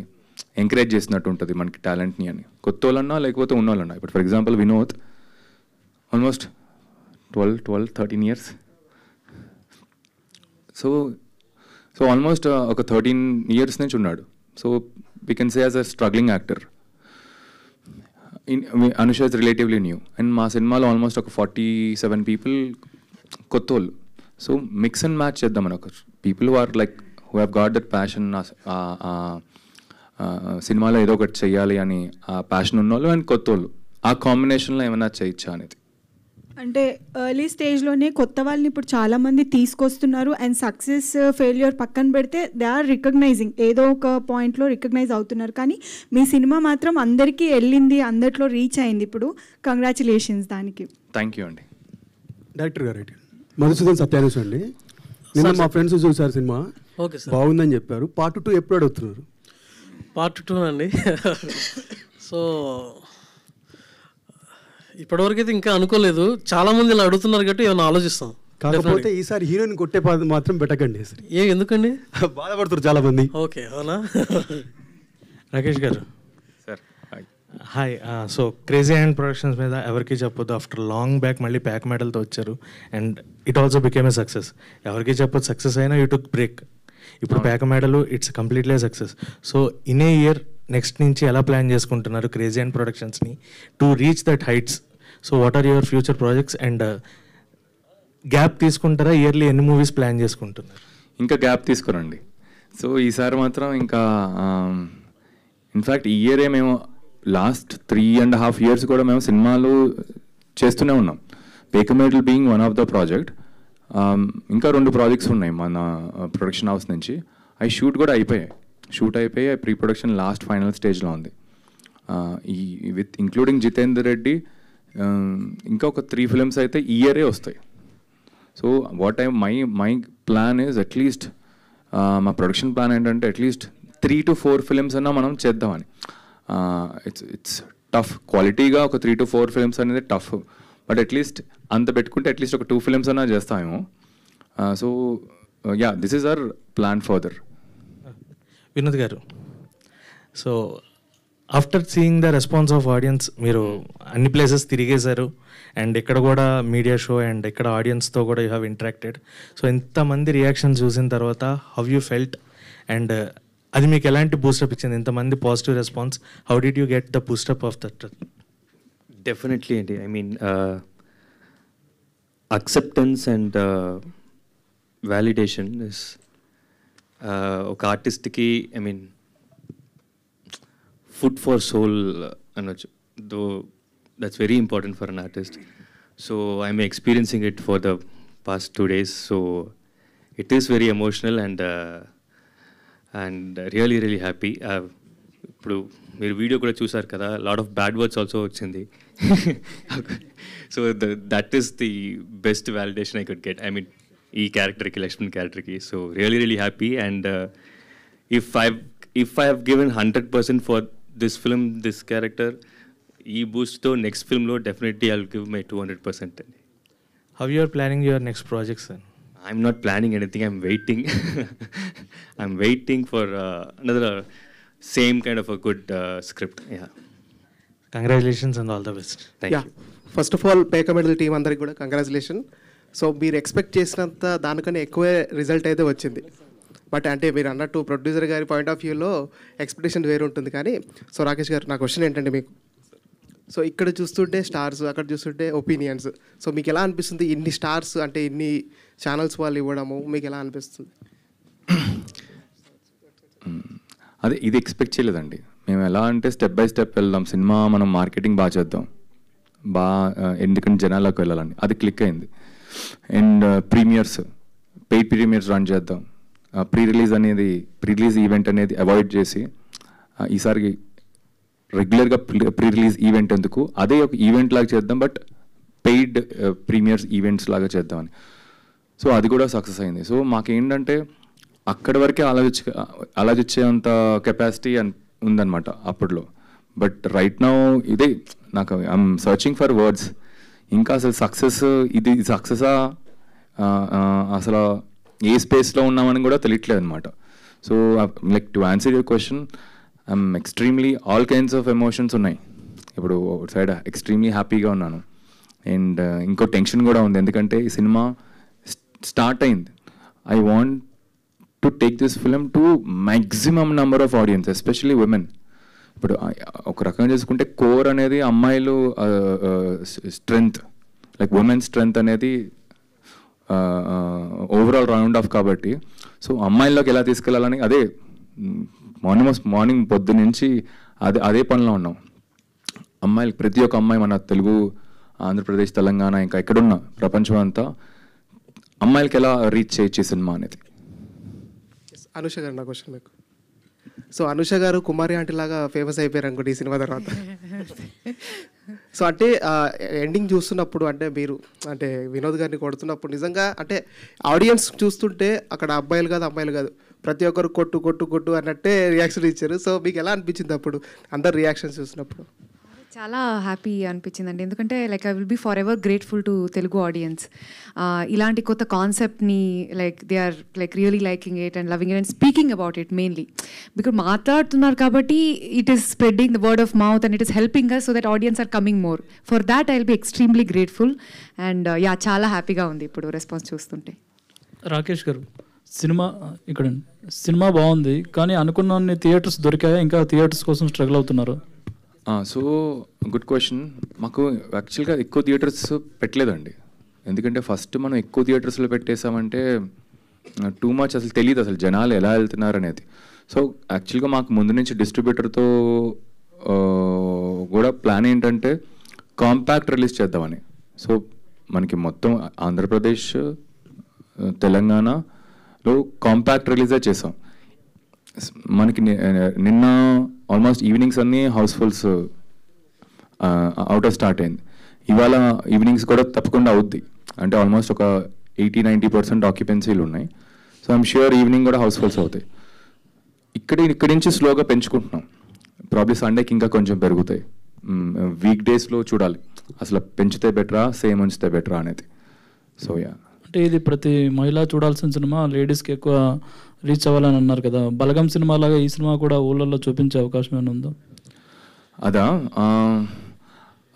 ఎంకరేజ్ చేసినట్టు ఉంటుంది మనకి టాలెంట్ని అని. కొత్త వాళ్ళన్నా లేకపోతే ఉన్న వాళ్ళన్నా. ఇప్పుడు for example Vinod almost 12-13 years. So almost ఒక 13 years నుంచి ఉన్నాడు. So we can say as a struggling actor. Anusha is relatively new. And మా సినిమాలో ఆల్మోస్ట్ ఒక 47 people కొత్త వాళ్ళు. సో మిక్స్ అండ్ మ్యాచ్ చేద్దామని, ఒక people who are like who have got that passion, సినిమాలో ఏదో ఒకటి చెయ్యాలి అని ఆ ప్యాషన్ ఉన్నోళ్ళు, అండ్ కొత్త వాళ్ళు, ఆ కాంబినేషన్లో ఏమైనా చేయొచ్చా అనేది. అంటే ఎర్లీ స్టేజ్లోనే కొత్త వాళ్ళని ఇప్పుడు చాలామంది తీసుకొస్తున్నారు. అండ్ సక్సెస్ ఫెయిల్యూర్ పక్కన పెడితే దే ఆర్ రికగ్నైజింగ్, ఏదో ఒక పాయింట్లో రికగ్నైజ్ అవుతున్నారు. కానీ మీ సినిమా మాత్రం అందరికీ వెళ్ళింది, అందరిలో రీచ్ అయింది. ఇప్పుడు కంగ్రాచులేషన్స్ దానికి. థ్యాంక్ యూ అండి. డైరెక్టర్ గారు మధుసూదన్ సత్యానుష్ అండి. నిన్న మా ఫ్రెండ్స్ చూసారు సినిమా, ఓకే సార్, బాగుందని చెప్పారు. పార్ట్ 2 ఎప్పుడు అడుగుతున్నారు? పార్ట్ 2 అండి. సో ఇప్పటివరకు అయితే ఇంకా అనుకోలేదు. చాలా మంది ఇలా అడుగుతున్నారు కాబట్టి ఏమైనా ఆలోచిస్తాం. కాకపోతే ఈసారి హీరోయిన్ కొట్టే పాద మాత్రం పెట్టకండి. ఎందుకండి? బాధపడుతారు చాలా మంది. ఓకే, అవునా? Rakesh garu sir hi. So crazy hand productions మీద ఎవరికి చెప్పొద్దు, ఆఫ్టర్ లాంగ్ బ్యాక్ మళ్ళీ ప్యాక్ మెడల్తో వచ్చారు. And it also became a success. ఎవరికి చెప్పొద్దు, సక్సెస్ అయినా యూ టుక్ బ్రేక్. ఇప్పుడు Pekamedalu it's completely success. So in a year next నుంచి ఎలా ప్లాన్ చేసుకుంటున్నారు క్రేజీ హ్యాండ్ ప్రొడక్షన్స్ని to reach that heights? So what are your future projects? And gap తీసుకుంటారా? Yearly ఎన్ని మూవీస్ ప్లాన్ చేసుకుంటున్నారు? ఇంకా గ్యాప్ తీసుకురండి. సో ఈసారి మాత్రం ఇంకా ఇన్ఫ్యాక్ట్ ఈ ఇయరే మేము లాస్ట్ 3.5 years కూడా మేము సినిమాలు చేస్తూనే ఉన్నాం. Pekamedalu being one of the project. ఇంకా 2 projects ఉన్నాయి మన ప్రొడక్షన్ హౌస్ నుంచి. అవి షూట్ అయిపోయాయి. ప్రీ ప్రొడక్షన్ లాస్ట్ ఫైనల్ స్టేజ్లో ఉంది. ఈ విత్ ఇంక్లూడింగ్ జితేందర్ రెడ్డి ఇంకా ఒక 3 films అయితే ఈ ఇయరే వస్తాయి. So what my plan is at least, మా ప్రొడక్షన్ ప్లాన్ ఏంటంటే అట్లీస్ట్ 3 to 4 films అన్నా మనం చేద్దామని. ఇట్స్ టఫ్, క్వాలిటీగా ఒక 3 to 4 films అనేది టఫ్. బట్ అట్లీస్ట్ అంత పెట్టుకుంటే అట్లీస్ట్ ఒక 2 films అన్నా చేస్తామేమో. So yeah, this is our plan further. Vinod garu, so after seeing the response of audience, మీరు అన్ని ప్లేసెస్ తిరిగేశారు అండ్ ఇక్కడ కూడా మీడియా షో అండ్ ఇక్కడ ఆడియన్స్తో కూడా యూ హ్యావ్ ఇంటరాక్టెడ్. సో ఇంతమంది రియాక్షన్ చూసిన తర్వాత హౌ యూ ఫెల్ట్ అండ్ అది మీకు ఎలాంటి బూస్టప్ ఇచ్చింది? ఇంతమంది positive response, how did you get the boost up of that? Definitely అండి. I mean acceptance and validation is ఒక ఆర్టిస్ట్కి I mean food for soul అనొచ్చు. Though that's very important for an artist. So I'm experiencing it for the past 2 days. So it is very emotional and really really happy. ఇప్పుడు మీరు video కూడా చూసారు కదా, lot of bad words also వచ్చింది. So that is the best validation I could get. I mean ఈ క్యారెక్టర్కి, లక్ష్మణ్ క్యారెక్టర్కి. So really really happy. And if I have given 100% for this film, this character, ఈ బూస్ట్తో next ఫిల్మ్లో definitely I will give my 200% అండి. How you are planning your next project sir? I'm not planning anything. I'm waiting. I'm waiting for another same kind of a good script. Yeah. Congratulations and all the best. Thank you. First of all పేక medal team అందరికి కూడా congratulation. So మీరు expect చేసినంత దానికన్నా ఎక్కువే result అయితే వచ్చింది. But అంటే మీరు అన్నట్టు ప్రొడ్యూసర్ గారి పాయింట్ ఆఫ్ వ్యూలో ఎక్స్పెక్టేషన్ వేరు ఉంటుంది. కానీ సో రాకేష్ గారు, నా క్వశ్చన్ ఏంటంటే మీకు, సో ఇక్కడ చూస్తుంటే స్టార్స్, అక్కడ చూస్తుంటే ఒపీనియన్స్. సో మీకు ఎలా అనిపిస్తుంది ఇన్ని స్టార్స్ అంటే ఇన్ని ఛానల్స్ వాళ్ళు ఇవ్వడము మీకు ఎలా అనిపిస్తుంది? అదే ఇది ఎక్స్పెక్ట్ చేయలేదండి మేము. ఎలా అంటే స్టెప్ బై స్టెప్ వెళ్దాం, సినిమా మనం మార్కెటింగ్ బాగా చేద్దాం, ఎందుకంటే జనాలకు వెళ్ళాలని, అది క్లిక్ అయింది. And premieres, paid premieres run చేద్దాం, ప్రీ రిలీజ్ ఈవెంట్ అనేది అవాయిడ్ చేసి ఈసారి రెగ్యులర్గా ప్రీ రిలీజ్ ఈవెంట్ ఎందుకు, అదే ఒక ఈవెంట్ లాగా చేద్దాం, బట్ పెయిడ్ ప్రీమియర్స్ ఈవెంట్స్ లాగా చేద్దామని. సో అది కూడా సక్సెస్ అయింది. సో మాకేంటంటే అక్కడి వరకే ఆలోచించేంత కెపాసిటీ ఉందన్నమాట అప్పట్లో. బట్ రైట్ నౌ ఇదే నాకు ఐఎమ్ సర్చింగ్ ఫర్ వర్డ్స్. ఇంకా అసలు సక్సెస్, ఇది సక్సెసా, అసలు ఏ స్పేస్లో ఉన్నామని కూడా తెలియట్లేదు అనమాట. So like to answer your question, I'm extremely all kinds of emotions ఉన్నాయి. ఇప్పుడు సైడ్ ఎక్స్ట్రీమ్లీ హ్యాపీగా ఉన్నాను. అండ్ ఇంకో టెన్షన్ కూడా ఉంది, ఎందుకంటే ఈ సినిమా స్టార్ట్ అయింది. I want to take this film to maximum number of audience, especially women. ఇప్పుడు ఒక రకంగా చేసుకుంటే కోర్ అనేది అమ్మాయిలు స్ట్రెంగ్త్, లైక్ ఉమెన్ స్ట్రెంగ్త్ అనేది ఓవరాల్ రౌండ్ ఆఫ్ కాబట్టి. సో అమ్మాయిల్లోకి ఎలా తీసుకెళ్ళాలని అదే మార్నింగ్ పొద్దు నుంచి అదే పనిలో ఉన్నాం. అమ్మాయిలు, ప్రతి ఒక్క అమ్మాయి, మన తెలుగు, ఆంధ్రప్రదేశ్, తెలంగాణ, ఇంకా ఎక్కడున్నా ప్రపంచం అంతా అమ్మాయిలకి ఎలా రీచ్ చేయొచ్చు సినిమా అనేది. అనుష గారు, నా క్వశ్చన్ మీకు. సో అనుష గారు కుమారి ఆంటీ లాగా ఫేమస్ అయిపోయారు అనుకోండి ఈ సినిమా తర్వాత. సో అంటే ఎండింగ్ చూస్తున్నప్పుడు, అంటే మీరు అంటే వినోద్ గారిని కొడుతున్నప్పుడు నిజంగా అంటే ఆడియన్స్ చూస్తుంటే అక్కడ అబ్బాయిలు కాదు అమ్మాయిలు కాదు ప్రతి ఒక్కరు కొట్టు కొట్టు కొట్టు అన్నట్టే రియాక్షన్ ఇచ్చారు. సో మీకు ఎలా అనిపించింది అప్పుడు అందరు రియాక్షన్స్ చూసినప్పుడు? చాలా హ్యాపీ అనిపించిందండి, ఎందుకంటే like I will be for ever grateful to Telugu audience. ఇలాంటి కొత్త కాన్సెప్ట్ని like they are like really liking it and loving it and speaking about it mainly because మాట్లాడుతున్నారు కాబట్టి it is spreading the word of mouth and it is helping us so that audience are coming more. For that I will be extremely grateful and చాలా హ్యాపీగా ఉంది ఇప్పుడు response చూస్తుంటే. రాకేష్ గారు, cinema బాగుంది, కానీ అనుకున్న థియేటర్స్ దొరికాయా? ఇంకా థియేటర్స్ కోసం స్ట్రగుల్ అవుతున్నారు? So good question. మాకు యాక్చువల్గా ఎక్కువ థియేటర్స్ పెట్టలేదండి, ఎందుకంటే ఫస్ట్ మనం ఎక్కువ థియేటర్స్లో పెట్టేసామంటే టూ మచ్ అసలు తెలియదు అసలు జనాలు ఎలా వెళ్తున్నారు అనేది. సో యాక్చువల్గా మాకు ముందు నుంచి డిస్ట్రిబ్యూటర్తో కూడా ప్లాన్ ఏంటంటే కాంపాక్ట్ రిలీజ్ చేద్దామని. సో మనకి మొత్తం ఆంధ్రప్రదేశ్, తెలంగాణలో కాంపాక్ట్ రిలీజే చేసాం. మనకి నిన్న ఆల్మోస్ట్ ఈవినింగ్స్ అన్నీ హౌస్ఫుల్స్ అవుట్ ఆఫ్ స్టార్ట్ అయింది. ఇవాళ ఈవినింగ్స్ కూడా తప్పకుండా అవుద్ది, అంటే ఆల్మోస్ట్ ఒక 80-90% ఆక్యుపెన్సీలు ఉన్నాయి. సో ఐఎమ్ ష్యూర్ ఈవినింగ్ కూడా హౌస్ఫుల్స్ అవుతాయి. ఇక్కడి నుంచి స్లోగా పెంచుకుంటున్నాం. ప్రాబ్లీ సండేకి ఇంకా కొంచెం పెరుగుతాయి. వీక్ డేస్లో చూడాలి అసలు పెంచితే బెటరా, సేమ్ ఉంచితే బెటరా అనేది. సో యా, అంటే ఇది ప్రతి మహిళ చూడాల్సిన సినిమా, లేడీస్కి ఎక్కువ రీచ్ అవ్వాలని అన్నారు కదా. బలగం సినిమా లాగా ఈ సినిమా కూడా ఊళ్ళల్లో చూపించే అవకాశం ఏమైనా ఉందా?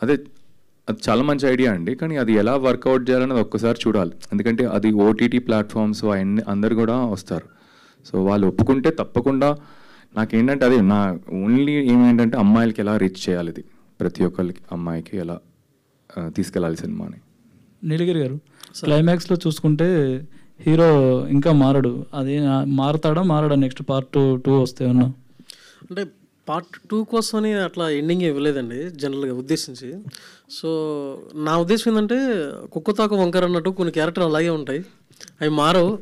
అదే అది చాలా మంచి ఐడియా అండి, కానీ అది ఎలా వర్కౌట్ చేయాలనేది ఒక్కసారి చూడాలి. ఎందుకంటే అది ఓటీటీ ప్లాట్ఫామ్స్ అవన్నీ అందరు కూడా వస్తారు. సో వాళ్ళు ఒప్పుకుంటే తప్పకుండా. నాకేంటంటే అదే నా ఓన్లీ ఏమేంటంటే అమ్మాయిలకి ఎలా రీచ్ చేయాలి, ఇది ప్రతి ఒక్కరికి అమ్మాయికి ఎలా తీసుకెళ్ళాలి సినిమాని. నీలగిరి గారు, క్లైమాక్స్లో చూసుకుంటే హీరో ఇంకా మారడు, అది మారడా నెక్స్ట్ పార్ట్ 2 వస్తే ఉన్నా? అంటే పార్ట్ 2 కోసమని అట్లా ఎండింగ్ ఇవ్వలేదండి జనరల్గా ఉద్దేశించి. సో నా ఉద్దేశం ఏంటంటే కుక్కతాకు వంకర అన్నట్టు కొన్ని క్యారెక్టర్ అలాగే ఉంటాయి, అవి మారవు.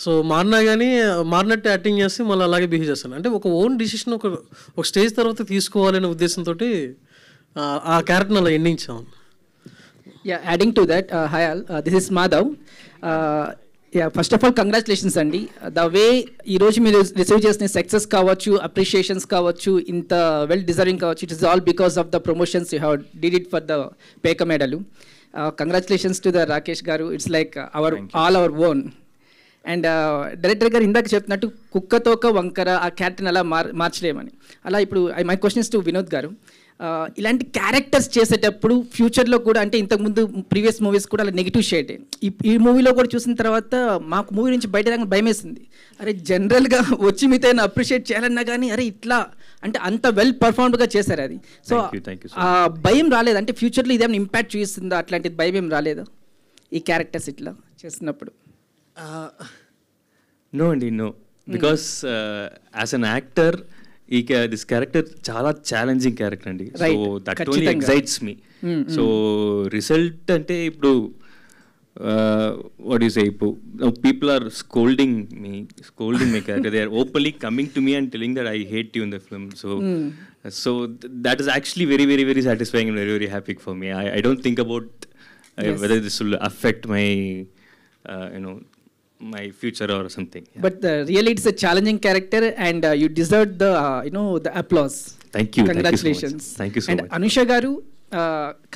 సో మారినా కానీ మారినట్టు యాక్టింగ్ చేసి మళ్ళీ అలాగే బిహేవ్ చేస్తాను. అంటే ఒక ఓన్ డిసిషన్ ఒక స్టేజ్ తర్వాత తీసుకోవాలనే ఉద్దేశంతో ఆ క్యారెక్టర్ని అలా ఎండింగ్ ఇచ్చాము. Adding to that, hi all, this is Madhav. First of all, congratulations అండి. ద వే ఈరోజు మీరు రిసీవ్ చేసిన సక్సెస్ కావచ్చు, అప్రిషియేషన్స్ కావచ్చు, ఇంత వెల్ డిజర్వింగ్ కావచ్చు, it is all because of the promotions you have did it for the పేక మెడలు. కంగ్రాచులేషన్స్ టు ద రాకేష్ గారు, it's like all our own. And director గారు ఇందాక చెప్తున్నట్టు కుక్కతోక వంకర ఆ క్యారెక్టర్ని అలా మార్చలేమని, అలా ఇప్పుడు మై క్వశ్చన్స్ టు వినోద్ గారు. ఇలాంటి క్యారెక్టర్స్ చేసేటప్పుడు ఫ్యూచర్లో కూడా, అంటే ఇంతకుముందు ప్రీవియస్ మూవీస్ కూడా అలా నెగిటివ్ షేడే, ఈ మూవీలో కూడా చూసిన తర్వాత మాకు మూవీ నుంచి బయట రాగానే భయం వేసింది. అరే జనరల్గా వచ్చి మీతో అప్రిషియేట్ చేయాలన్నా కానీ అరే ఇట్లా అంటే అంత వెల్ పర్ఫార్మ్డ్గా చేశారు అది. సో ఆ భయం రాలేదు, అంటే ఫ్యూచర్లో ఇదేమైనా ఇంపాక్ట్ చూపిస్తుందా, అట్లాంటి భయం ఏం రాలేదా ఈ క్యారెక్టర్స్ ఇట్లా చేస్తున్నప్పుడు? నో అండి, no. Because as an actor this character చాలా ఛాలెంజింగ్ క్యారెక్టర్ అండి. So that only excites me. So result అంటే ఇప్పుడు వాట్ యు సే, ఇప్పుడు people are scolding my character, they are openly coming to me and telling that I hate you in the film. So that is actually very very very satisfying and very very happy for me. I don't think about whether this will affect my my future or something. But really it's a challenging character and you deserve the the applause. Thank you. Congratulations. Thank you so much. And Anusha garu,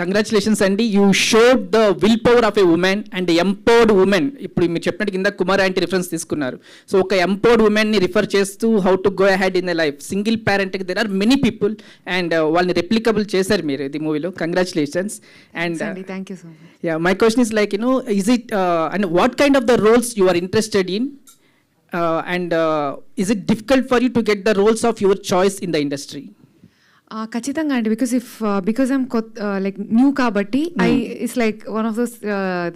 congratulations అండి. You showed the will power of a women and empowered women. ఇప్పుడు మీరు చెప్పినట్టు కింద Kumar aunty reference తీసుకున్నారు. So ఒక empowered ఉమెన్ని refer చేస్తూ how to go ahead in the life. Single పేరెంట్కి there are many people and వాళ్ళని రెప్లికబుల్ చేశారు మీరు ఇది మూవీలో. Congratulations. And thank you so much. My question is like is it and what kind of the roles you are interested in and is it difficult for you to get the roles of your choice in the industry? ఖచ్చితంగా అండి, because I'm like new కాబట్టి it's like one of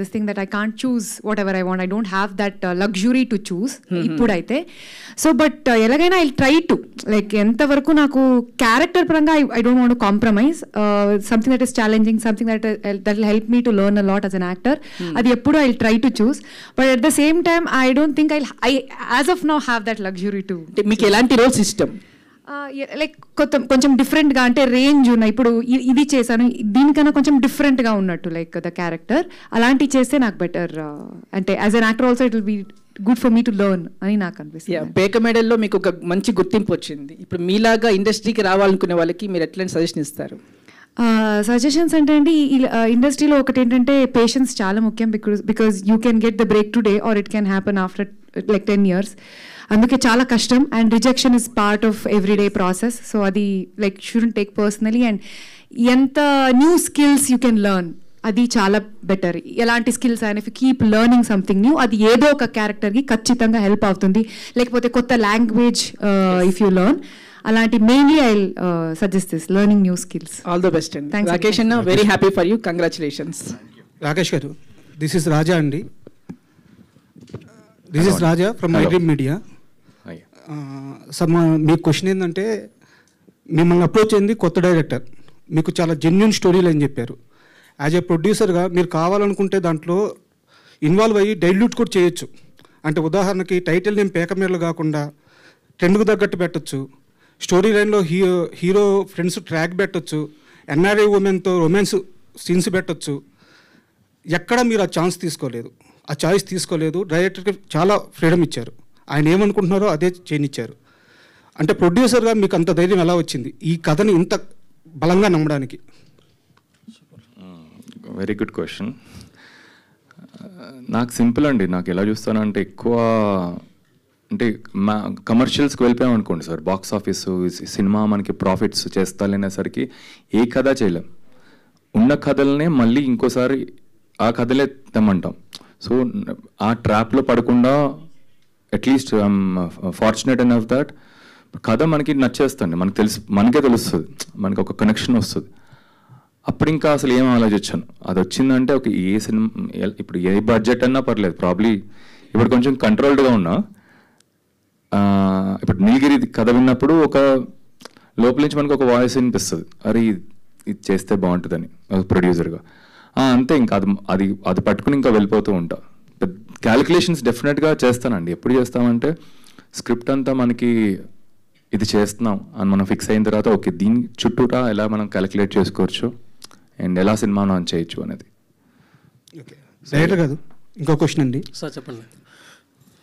this thing that I can't choose what ever I want. I don't have that luxury to choose ఇప్పుడైతే. So but ఎలాగైనా I try to like ఎంతవరకు నాకు character పరంగా I don't want to compromise. Something that is challenging, something that will help me to learn a lot as an actor, అది ఎప్పుడు I try to choose. But at the same time I don't think I as of now have that luxury to. మీకు ఎలాంటి roles ఇష్టం? Like కొంచెం డిఫరెంట్గా, అంటే range ఉన్నాయి. ఇప్పుడు ఇది చేశాను, దీనికన్నా కొంచెం డిఫరెంట్గా ఉన్నట్టు లైక్ ద క్యారెక్టర్ అలాంటివి చేస్తే నాకు బెటర్. అంటే as an actor also it will be good for me to learn అని నాకు అనిపిస్తుంది. పేక మెడల్లో మీకు ఒక మంచి గుర్తింపు వచ్చింది. ఇప్పుడు మీలాగా ఇండస్ట్రీకి రావాలనుకునే వాళ్ళకి మీరు ఎట్లాంటి సజెషన్ ఇస్తారు? సజెషన్స్ అంటే అండి, ఇండస్ట్రీలో ఒకటి ఏంటంటే పేషెన్స్ చాలా ముఖ్యం. Because you can get the break today or it can happen after like 10 years. అందుకే చాలా కష్టం. అండ్ rejection is part of everyday process. So అది like shouldn't take personally. And ఎంత new skills you can learn అది చాలా better. ఎలాంటి skills అయినా if you keep learning something new, అది ఏదో ఒక క్యారెక్టర్కి ఖచ్చితంగా హెల్ప్ అవుతుంది. లేకపోతే కొత్త లాంగ్వేజ్ ఇఫ్ యూ లెర్న్, అలాంటి mainly I suggest this learning new skills. All the best అండి. రాకేష్ అన్న, very happy for you, congratulations. Rakesh గారు, దిస్ ఇస్ రాజా అండి. This is Raja from my dream media. Sir me question ఏంటంటే, మిమ్మల్ని approach అయింది కొత్త director, మీకు చాలా జెన్యున్ స్టోరీలు అని చెప్పారు. యాజ్ ఏ ప్రొడ్యూసర్గా మీరు కావాలనుకుంటే దాంట్లో ఇన్వాల్వ్ అయ్యి డైల్యూట్ కూడా చేయొచ్చు. అంటే ఉదాహరణకి టైటిల్ నేమ్ పేకమేర్లు కాకుండా ట్రెండ్కు తగ్గట్టు పెట్టచ్చు. స్టోరీ లైన్లో హీరో ఫ్రెండ్స్ ట్రాక్ పెట్టచ్చు. ఎన్ఆర్ఐ ఉమెన్తో రొమాన్స్ సీన్స్ పెట్టచ్చు. ఎక్కడ మీరు ఆ ఛాన్స్ తీసుకోలేదు, ఆ చాయిస్ తీసుకోలేదు. డైరెక్టర్కి చాలా ఫ్రీడమ్ ఇచ్చారు. ఆయన ఏమనుకుంటున్నారో అదే చేయనిచ్చారు. అంటే ప్రొడ్యూసర్గా మీకు అంత ధైర్యం ఎలా వచ్చింది ఈ కథని ఇంత బలంగా నమ్మడానికి? Very good question. నాకు సింపుల్ అండి. నాకు ఎలా చూస్తానంటే, ఎక్కువ అంటే కమర్షియల్స్కి వెళ్ళిపోయాం అనుకోండి సార్, బాక్స్ ఆఫీస్ సినిమా మనకి ప్రాఫిట్స్ చేస్తాలనేసరికి ఏ కథ చేయలేం. ఉన్న కథలనే మళ్ళీ ఇంకోసారి ఆ కథలే తెమ్మంటాం. సో ఆ ట్రాప్లో పడకుండా at least I'm fortunate enough that కథ మనకి నచ్చేస్తుంది, మనకే తెలుస్తుంది, మనకి ఒక కనెక్షన్ వస్తుంది. అప్పుడు ఇంకా అసలు ఏం ఆలోచించాను, అది వచ్చిందంటే ఒక ఏ సినిమా ఇప్పుడు ఏ బడ్జెట్ అన్నా పర్లేదు. ప్రాబ్లీ ఇప్పుడు కొంచెం కంట్రోల్డ్గా ఉన్నా. ఇప్పుడు నీలగిరి కథ విన్నప్పుడు ఒక లోపల నుంచి మనకు ఒక వాయిస్ వినిపిస్తుంది, అరే ఇది చేస్తే బాగుంటుందని ప్రొడ్యూసర్గా. అంతే, ఇంకా అది పట్టుకుని ఇంకా వెళ్ళిపోతూ ఉంటా. క్యాలిక్యులేషన్స్ డెఫినెట్గా చేస్తానండి. ఎప్పుడు చేస్తామంటే స్క్రిప్ట్ అంతా మనకి ఇది చేస్తున్నాం అని మనం ఫిక్స్ అయిన తర్వాత ఓకే దీని చుట్టూరా ఎలా మనం క్యాలిక్యులేట్ చేసుకోవచ్చు అండ్ ఎలా సినిమాను ఆన్ చేయొచ్చు అనేది. ఓకే డైరెక్టర్ కాదు, ఇంకో క్వశ్చన్ అండి. సార్ చెప్పండి.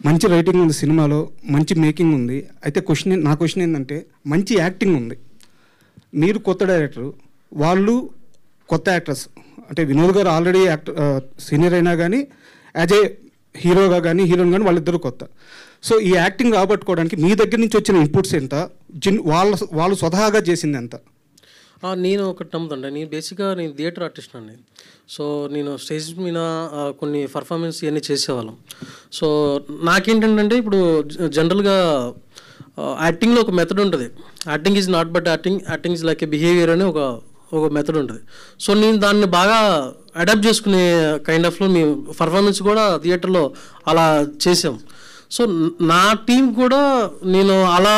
మంచి రైటింగ్ ఉంది సినిమాలో, మంచి మేకింగ్ ఉంది. అయితే నా క్వశ్చన్ ఏంటంటే మంచి యాక్టింగ్ ఉంది. మీరు కొత్త డైరెక్టర్, వాళ్ళు కొత్త యాక్టర్స్. అంటే వినోద్ గారు ఆల్రెడీ సీనియర్ అయినా కానీ యాజ్ ఏ హీరోగా కానీ హీరోయిన్ కానీ వాళ్ళిద్దరూ కొత్త. సో ఈ యాక్టింగ్ రాబట్టుకోవడానికి మీ దగ్గర నుంచి వచ్చిన ఇన్పుట్స్ ఎంత, వాళ్ళు స్వతహాగా చేసింది ఎంత? నేను ఒకటి నమ్ముతుండే, నేను బేసిక్గా నేను థియేటర్ ఆర్టిస్ట్ అండి. సో నేను స్టేజ్ మీద కొన్ని పర్ఫార్మెన్స్ ఇవన్నీ చేసేవాళ్ళం. సో నాకేంటంటే ఇప్పుడు జనరల్గా యాక్టింగ్లో ఒక మెథడ్ ఉంటుంది. Acting is not but acting is like A behaviour అనే ఒక మెథడ్ ఉంటుంది. సో నేను దాన్ని బాగా అడాప్ట్ చేసుకునే కైండ్ ఆఫ్లో మేము పర్ఫార్మెన్స్ కూడా థియేటర్లో అలా చేసాం. సో నా టీం కూడా నేను అలా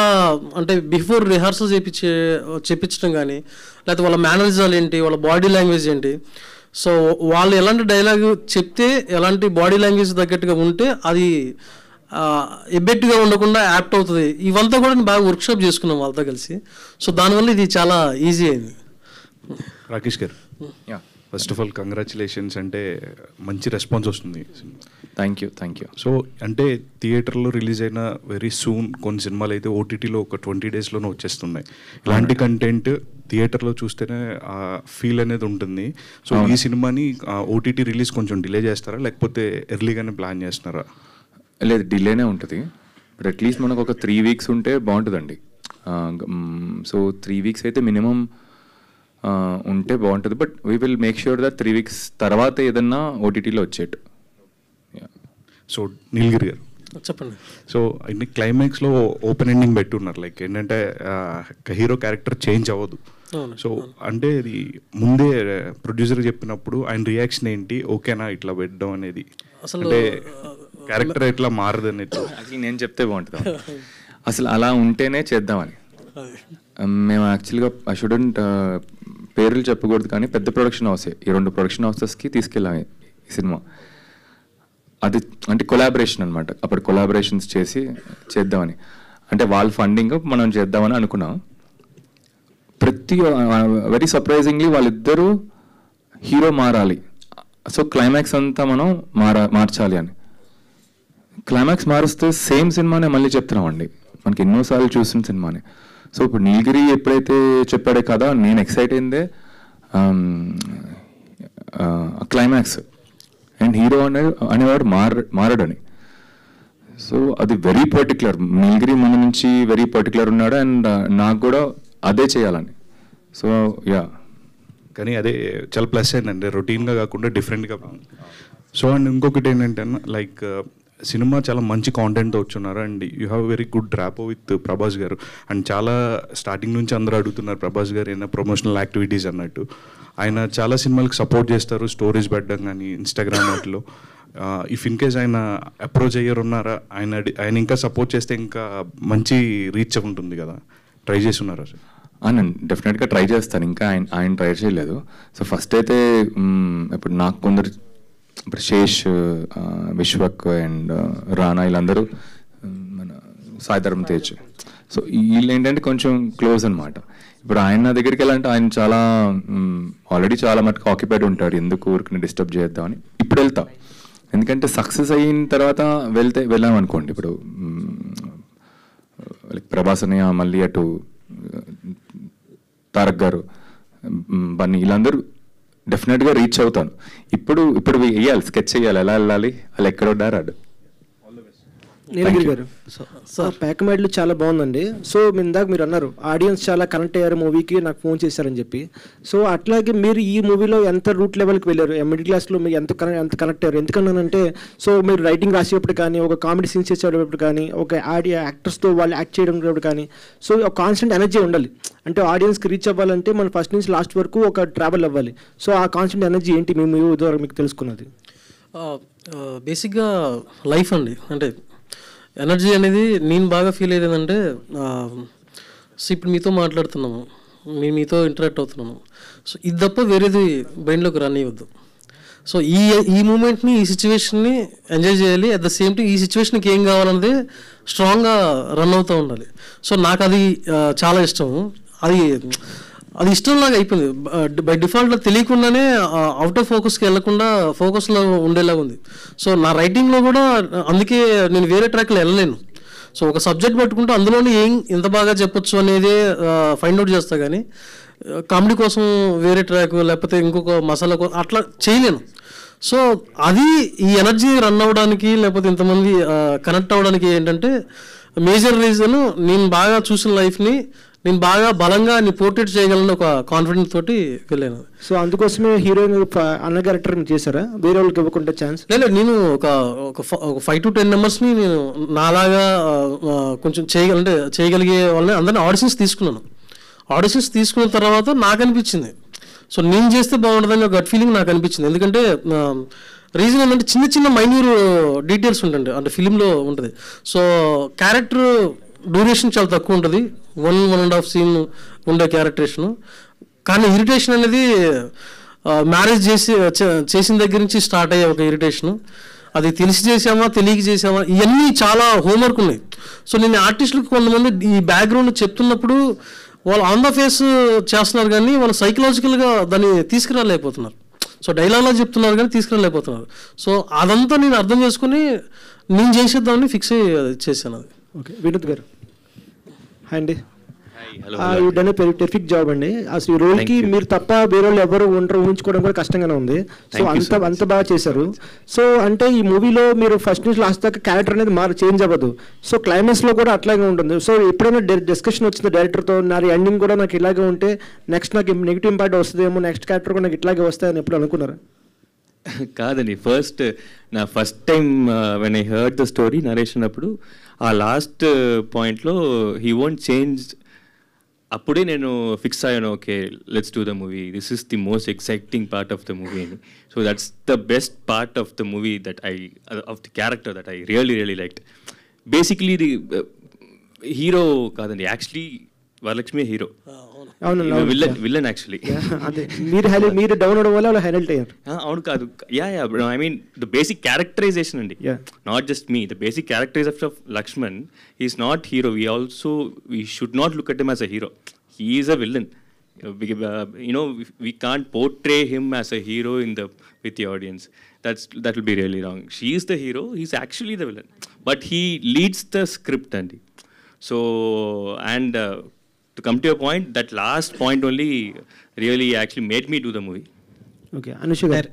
అంటే బిఫోర్ రిహార్సల్ చేయించడం కానీ, లేకపోతే వాళ్ళ మేనరిజాలు ఏంటి, వాళ్ళ బాడీ లాంగ్వేజ్ ఏంటి, సో వాళ్ళు ఎలాంటి డైలాగ్ చెప్తే ఎలాంటి బాడీ లాంగ్వేజ్ తగ్గట్టుగా ఉంటే అది ఎబ్బెట్టుగా ఉండకుండా యాప్ట్ అవుతుంది. ఇవంతా కూడా నేను బాగా వర్క్షాప్ చేసుకున్నాం వాళ్ళతో కలిసి. సో దానివల్ల ఇది చాలా ఈజీ అయింది. రాకేష్ గారు, ఫస్ట్ ఆఫ్ ఆల్ కంగ్రాచులేషన్స్. అంటే మంచి రెస్పాన్స్ వస్తుంది. Thank you. సో అంటే థియేటర్లో రిలీజ్ అయిన వెరీ సూన్ కొన్ని సినిమాలు అయితే ఓటీటీలో ఒక 20 daysలోనే వచ్చేస్తున్నాయి. ఇలాంటి కంటెంట్ థియేటర్లో చూస్తేనే ఆ ఫీల్ అనేది ఉంటుంది. సో ఈ సినిమాని ఓటీటీ రిలీజ్ కొంచెం డిలే చేస్తారా, లేకపోతే ఎర్లీగానే ప్లాన్ చేస్తున్నారా? లేదు, డిలేనే ఉంటుంది. బట్ అట్లీస్ట్ మనకు ఒక 3 weeks ఉంటే బాగుంటుందండి. సో 3 weeks అయితే మినిమం ఉంటే బాగుంటుంది. But we will make sure that 3 weeks తర్వాత ఏదన్నా ఓటీటీలో వచ్చేట్టు. సో నీలగిరి గారు చెప్పండి. సో ఇన్ని క్లైమాక్స్లో ఓపెన్ ఎండింగ్ పెట్టున్నారు. లైక్ ఏంటంటే హీరో క్యారెక్టర్ చేంజ్ అవ్వదు. సో అంటే ఇది ముందే ప్రొడ్యూసర్ చెప్పినప్పుడు ఆయన రియాక్షన్ ఏంటి, ఓకేనా ఇట్లా పెట్టడం అనేది, అంటే క్యారెక్టర్ ఎట్లా మారదు అనేది యాక్చువల్లీ నేను చెప్తే బాగుంటుంది. అసలు అలా ఉంటేనే చేద్దామని మేము యాక్చువల్గా ఐ షుడెంట్ పేర్లు చెప్పకూడదు కానీ పెద్ద ప్రొడక్షన్ హౌసే, ఈ 2 ప్రొడక్షన్ హౌసెస్కి తీసుకెళ్ళాము ఈ సినిమా. అది అంటే కొలాబరేషన్ అనమాట. అప్పుడు కొలాబరేషన్స్ చేద్దామని, అంటే వాళ్ళ ఫండింగ్ మనం చేద్దామని అనుకున్నాం. వెరీ సర్ప్రైజింగ్లీ వాళ్ళిద్దరూ హీరో మారాలి. సో క్లైమాక్స్ అంతా మనం మార్చాలి అని. క్లైమాక్స్ మారుస్తే సేమ్ సినిమానే మళ్ళీ చెప్తున్నామండి, మనకి ఎన్నోసార్లు చూసిన సినిమానే. సో ఇప్పుడు నీలగిరి ఎప్పుడైతే చెప్పాడే కదా, నేను ఎక్సైట్ అయిందే క్లైమాక్స్ అండ్ హీరో అనేవాడు మారడని. సో అది వెరీ పర్టికులర్. నీలగిరి ముందు నుంచి వెరీ పర్టికులర్ ఉన్నాడు అండ్ నాకు కూడా అదే చేయాలని. సో కానీ అదే చాలా ప్లస్ ఏంటంటే రొటీన్గా కాకుండా డిఫరెంట్గా. సో అండ్ ఇంకొకటి ఏంటంటే లైక్ సినిమా చాలా మంచి కాంటెంట్తో వచ్చున్నారు and you have very good rapport with Prabhas garu. And చాలా స్టార్టింగ్ నుంచి అందరూ అడుగుతున్నారు ప్రభాస్ గారు ఏమైనా ప్రమోషనల్ యాక్టివిటీస్ అన్నట్టు. ఆయన చాలా సినిమాలకు సపోర్ట్ చేస్తారు, స్టోరీస్ పెట్టడం కానీ ఇన్స్టాగ్రామ్ వాటిలో. ఇఫ్ ఇన్ కేస్ ఆయన అప్రోచ్ అయ్యారు ఉన్నారా, ఆయన ఇంకా సపోర్ట్ చేస్తే ఇంకా మంచి రీచ్ ఉంటుంది కదా, ట్రై చేస్తున్నారా సార్? నేను డెఫినెట్గా ట్రై చేస్తాను. ఇంకా ఆయన ట్రై చేయలేదు. సో ఫస్ట్ అయితే ఇప్పుడు నాకు కొందరు ఇప్పుడు శేష్, విశ్వక్ అండ్ రానా వీళ్ళందరూ, మన సాయిధరం తేజ్, సో వీళ్ళు ఏంటంటే కొంచెం క్లోజ్ అనమాట. ఇప్పుడు ఆయన దగ్గరికి వెళ్ళాలంటే ఆయన చాలా ఆల్రెడీ చాలా మటుకు ఆక్యుపైడ్ ఉంటాడు, ఎందుకు ఊరికి డిస్టర్బ్ చేద్దామని ఇప్పుడు వెళ్తా. ఎందుకంటే సక్సెస్ అయిన తర్వాత వెళ్ళామనుకోండి, ఇప్పుడు ప్రభాస్ అని మళ్ళీ అటు తారక్ గారు, బన్నీ వీళ్ళందరూ డెఫినెట్గా రీచ్ అవుతాను. ఇప్పుడు వేయాలి, స్కెచ్ చేయాలి, ఎలా వెళ్ళాలి, వాళ్ళు ఎక్కడ రాడు. నీలగిరి గారు, సో ప్యాకమేడ్లు చాలా బాగుందండి. సో ఇందాక మీరు అన్నారు ఆడియన్స్ చాలా కనెక్ట్ అయ్యారు మూవీకి, నాకు ఫోన్ చేశారని చెప్పి. సో అట్లాగే మీరు ఈ మూవీలో ఎంత రూట్ లెవెల్కి వెళ్ళారు, మిడిల్ క్లాస్లో మీరు ఎంత కనెక్ట్ అయ్యారు? ఎందుకన్నానంటే సో మీరు రైటింగ్ రాసేటప్పుడు కానీ, ఒక కామెడీ సీన్స్ చేసేటప్పుడు కానీ, ఒక యాక్టర్స్తో వాళ్ళు యాక్ట్ చేయడం కానీ, సో ఒక కాన్స్టెంట్ ఎనర్జీ ఉండాలి. అంటే ఆడియన్స్కి రీచ్ అవ్వాలంటే మనం ఫస్ట్ నుంచి లాస్ట్ వరకు ఒక ట్రావెల్ అవ్వాలి. సో ఆ కాన్స్టెంట్ ఎనర్జీ ఏంటి మీ మూవీ ద్వారా మీకు తెలుసుకున్నది? బేసిక్గా లైఫ్ అండి. అంటే ఎనర్జీ అనేది నేను బాగా ఫీల్ అయ్యేది ఏంటంటే సో ఇప్పుడు మీతో మాట్లాడుతున్నాము, మీతో ఇంటరాక్ట్ అవుతున్నాము. సో ఇది తప్ప వేరేది మైండ్లోకి రన్ అయ్యవద్దు. సో ఈ మూమెంట్ని, ఈ సిచ్యువేషన్ని ఎంజాయ్ చేయాలి. అట్ ద సేమ్ టైం ఈ సిచ్యువేషన్కి ఏం కావాలన్నది స్ట్రాంగ్గా రన్ అవుతూ ఉండాలి. సో నాకు అది చాలా ఇష్టం. అది ఇష్టంలాగా అయిపోయింది. బై డిఫాల్ట్లో తెలియకుండానే అవుట్ ఆఫ్ ఫోకస్కి వెళ్ళకుండా ఫోకస్లో ఉండేలాగా ఉంది. సో నా రైటింగ్లో కూడా అందుకే నేను వేరే ట్రాక్లో వెళ్ళలేను. సో ఒక సబ్జెక్ట్ పట్టుకుంటే అందులోనే ఎంత బాగా చెప్పొచ్చు అనేది ఫైండ్ అవుట్ చేస్తా, కానీ కామెడీ కోసం వేరే ట్రాక్ లేకపోతే ఇంకొక మసాలా అట్లా చేయలేను. సో అది ఈ ఎనర్జీ రన్ అవ్వడానికి లేకపోతే ఇంతమంది కనెక్ట్ అవ్వడానికి ఏంటంటే మేజర్ రీజన్, నేను బాగా చూసిన లైఫ్ని నేను బాగా బలంగా పోర్ట్రేట్ చేయగలను ఒక కాన్ఫిడెన్స్ తోటి వెళ్ళాను. సో అందుకోసమే హీరోయిన్ అన్న క్యారెక్టర్ చేశారా, వేరే వాళ్ళకి ఇవ్వకుండా ఛాన్స్? లేదు, నేను ఒక 5 to 10 మెంబర్స్ని నేను నాలాగా కొంచెం చేయగలిగే వాళ్ళని అందరినీ ఆడిషన్స్ తీసుకున్నాను. ఆడిషన్స్ తీసుకున్న తర్వాత నాకు అనిపించింది, సో నేను చేస్తే బాగుంటుందని ఒక గట్ ఫీలింగ్ నాకు అనిపించింది. ఎందుకంటే రీజన్ ఏంటంటే చిన్న చిన్న మైన్యూర్ డీటెయిల్స్ ఉంటుంది అంటే ఫిలింలో ఉంటుంది. సో క్యారెక్టర్ డ్యూరేషన్ చాలా తక్కువ ఉంటుంది, 1.5 సీన్ ఉండే క్యారెక్టరేషను. కానీ ఇరిటేషన్ అనేది మ్యారేజ్ చేసిన దగ్గర నుంచి స్టార్ట్ అయ్యే ఒక ఇరిటేషను. అది తెలిసి చేసామా తెలియక చేసామా ఇవన్నీ చాలా హోంవర్క్ ఉన్నాయి. సో నేను ఆర్టిస్టులకు కొంతమంది ఈ బ్యాక్గ్రౌండ్ చెప్తున్నప్పుడు వాళ్ళు ఆన్ ద ఫేస్ చేస్తున్నారు, కానీ వాళ్ళు సైకలాజికల్గా దాన్ని తీసుకురాలేకపోతున్నారు. సో డైలాగ్లో చెప్తున్నారు కానీ తీసుకురాలేకపోతున్నారు. సో అదంతా నేను అర్థం చేసుకుని నేను చేసేద్దామని ఫిక్స్ అయ్యి చేశాను. అది ఓకే. వినోద్ గారు హాయ్ అండి. You done a terrific job అండి. అసలు ఈ రోల్కి మీరు తప్ప వేరే వాళ్ళు ఎవరు ఉండరు, ఊహించుకోవడం కూడా కష్టంగానే ఉంది. సో అంత బాగా చేశారు. సో అంటే ఈ మూవీలో మీరు ఫస్ట్ నుంచి లాస్ట్ దాకా క్యారెక్టర్ అనేది చేంజ్ అవ్వదు. సో క్లైమాక్స్లో కూడా అట్లాగే ఉంటుంది. సో ఎప్పుడైనా డిస్కషన్ వచ్చింది డైరెక్టర్తో, నా ఎండింగ్ కూడా నాకు ఇలాగే ఉంటే నెక్స్ట్ నాకు నెగిటివ్ ఇంపాక్ట్ వస్తుందేమో, నెక్స్ట్ క్యారెక్టర్ కూడా నాకు ఇట్లాగే వస్తాయని ఎప్పుడు అనుకున్నారా? కాదండి, నా first time when I heard the story narration అప్పుడు ఆ లాస్ట్ పాయింట్లో హీ వోంట్ చేంజ్, అప్పుడే నేను ఫిక్స్ అయ్యాను, okay let's do the movie, this is the most exciting part of the movie అని. So that's the best part of the movie of the character that I really liked. Basically the hero కాదండి, actually Varalakshmi hero, villain actually. మీరు down అవడం వల్ల highlight అయ్యారు. అవును కాదు, I mean the basic characterization అండి, not just me, the basic characterization of Lakshman is not hero. We should not look at him as a hero, he is a villain. We can't portray him as a hero with the audience. That will be really wrong. She is the hero, he's actually the villain, but he leads the script and so to come to your point, that last point only really actually made me do the movie. Okay, Anusha garu,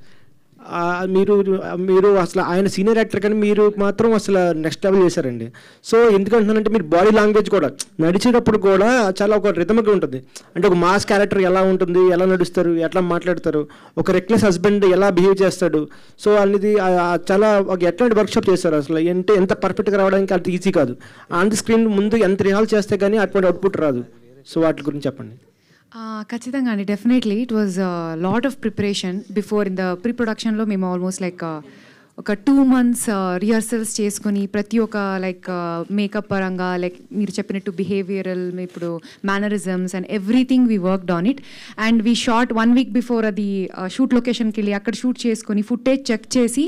మీరు అసలు ఆయన senior actor కానీ మీరు మాత్రం అసలు next level చేశారండి. So ఎందుకంటున్నానంటే మీరు బాడీ లాంగ్వేజ్ కూడా నడిచేటప్పుడు కూడా చాలా ఒక రిథమిక్గా ఉంటుంది. అంటే ఒక మాస్ క్యారెక్టర్ ఎలా ఉంటుంది, ఎలా నడుస్తారు, ఎట్లా మాట్లాడతారు, ఒక రెక్లెస్ హస్బెండ్ ఎలా బిహేవ్ చేస్తాడు, సో అనేది చాలా ఒక ఎట్లాంటి వర్క్షాప్ చేస్తారు అసలు. అంటే ఎంత పర్ఫెక్ట్గా రావడానికి అంత ఈజీ కాదు. ఆన్ ది స్క్రీన్ ముందు ఎంత రిహాల్ చేస్తే కానీ అటువంటి అవుట్పుట్ రాదు. సో వాటి గురించి చెప్పండి. ఖచ్చితంగా అండి, definitely it was lot of preparation before. In the pre ప్రొడక్షన్లో మేము ఆల్మోస్ట్ లైక్ ఒక 2 months రిహర్సల్స్ చేసుకొని ప్రతి ఒక్క లైక్ మేకప్ పరంగా లైక్ మీరు చెప్పినట్టు బిహేవియరల్ ఇప్పుడు mannerisms and everything we worked on it. And we shot 1 week before అది షూట్ లొకేషన్కి వెళ్ళి అక్కడ షూట్ చేసుకొని ఫుటేజ్ చెక్ చేసి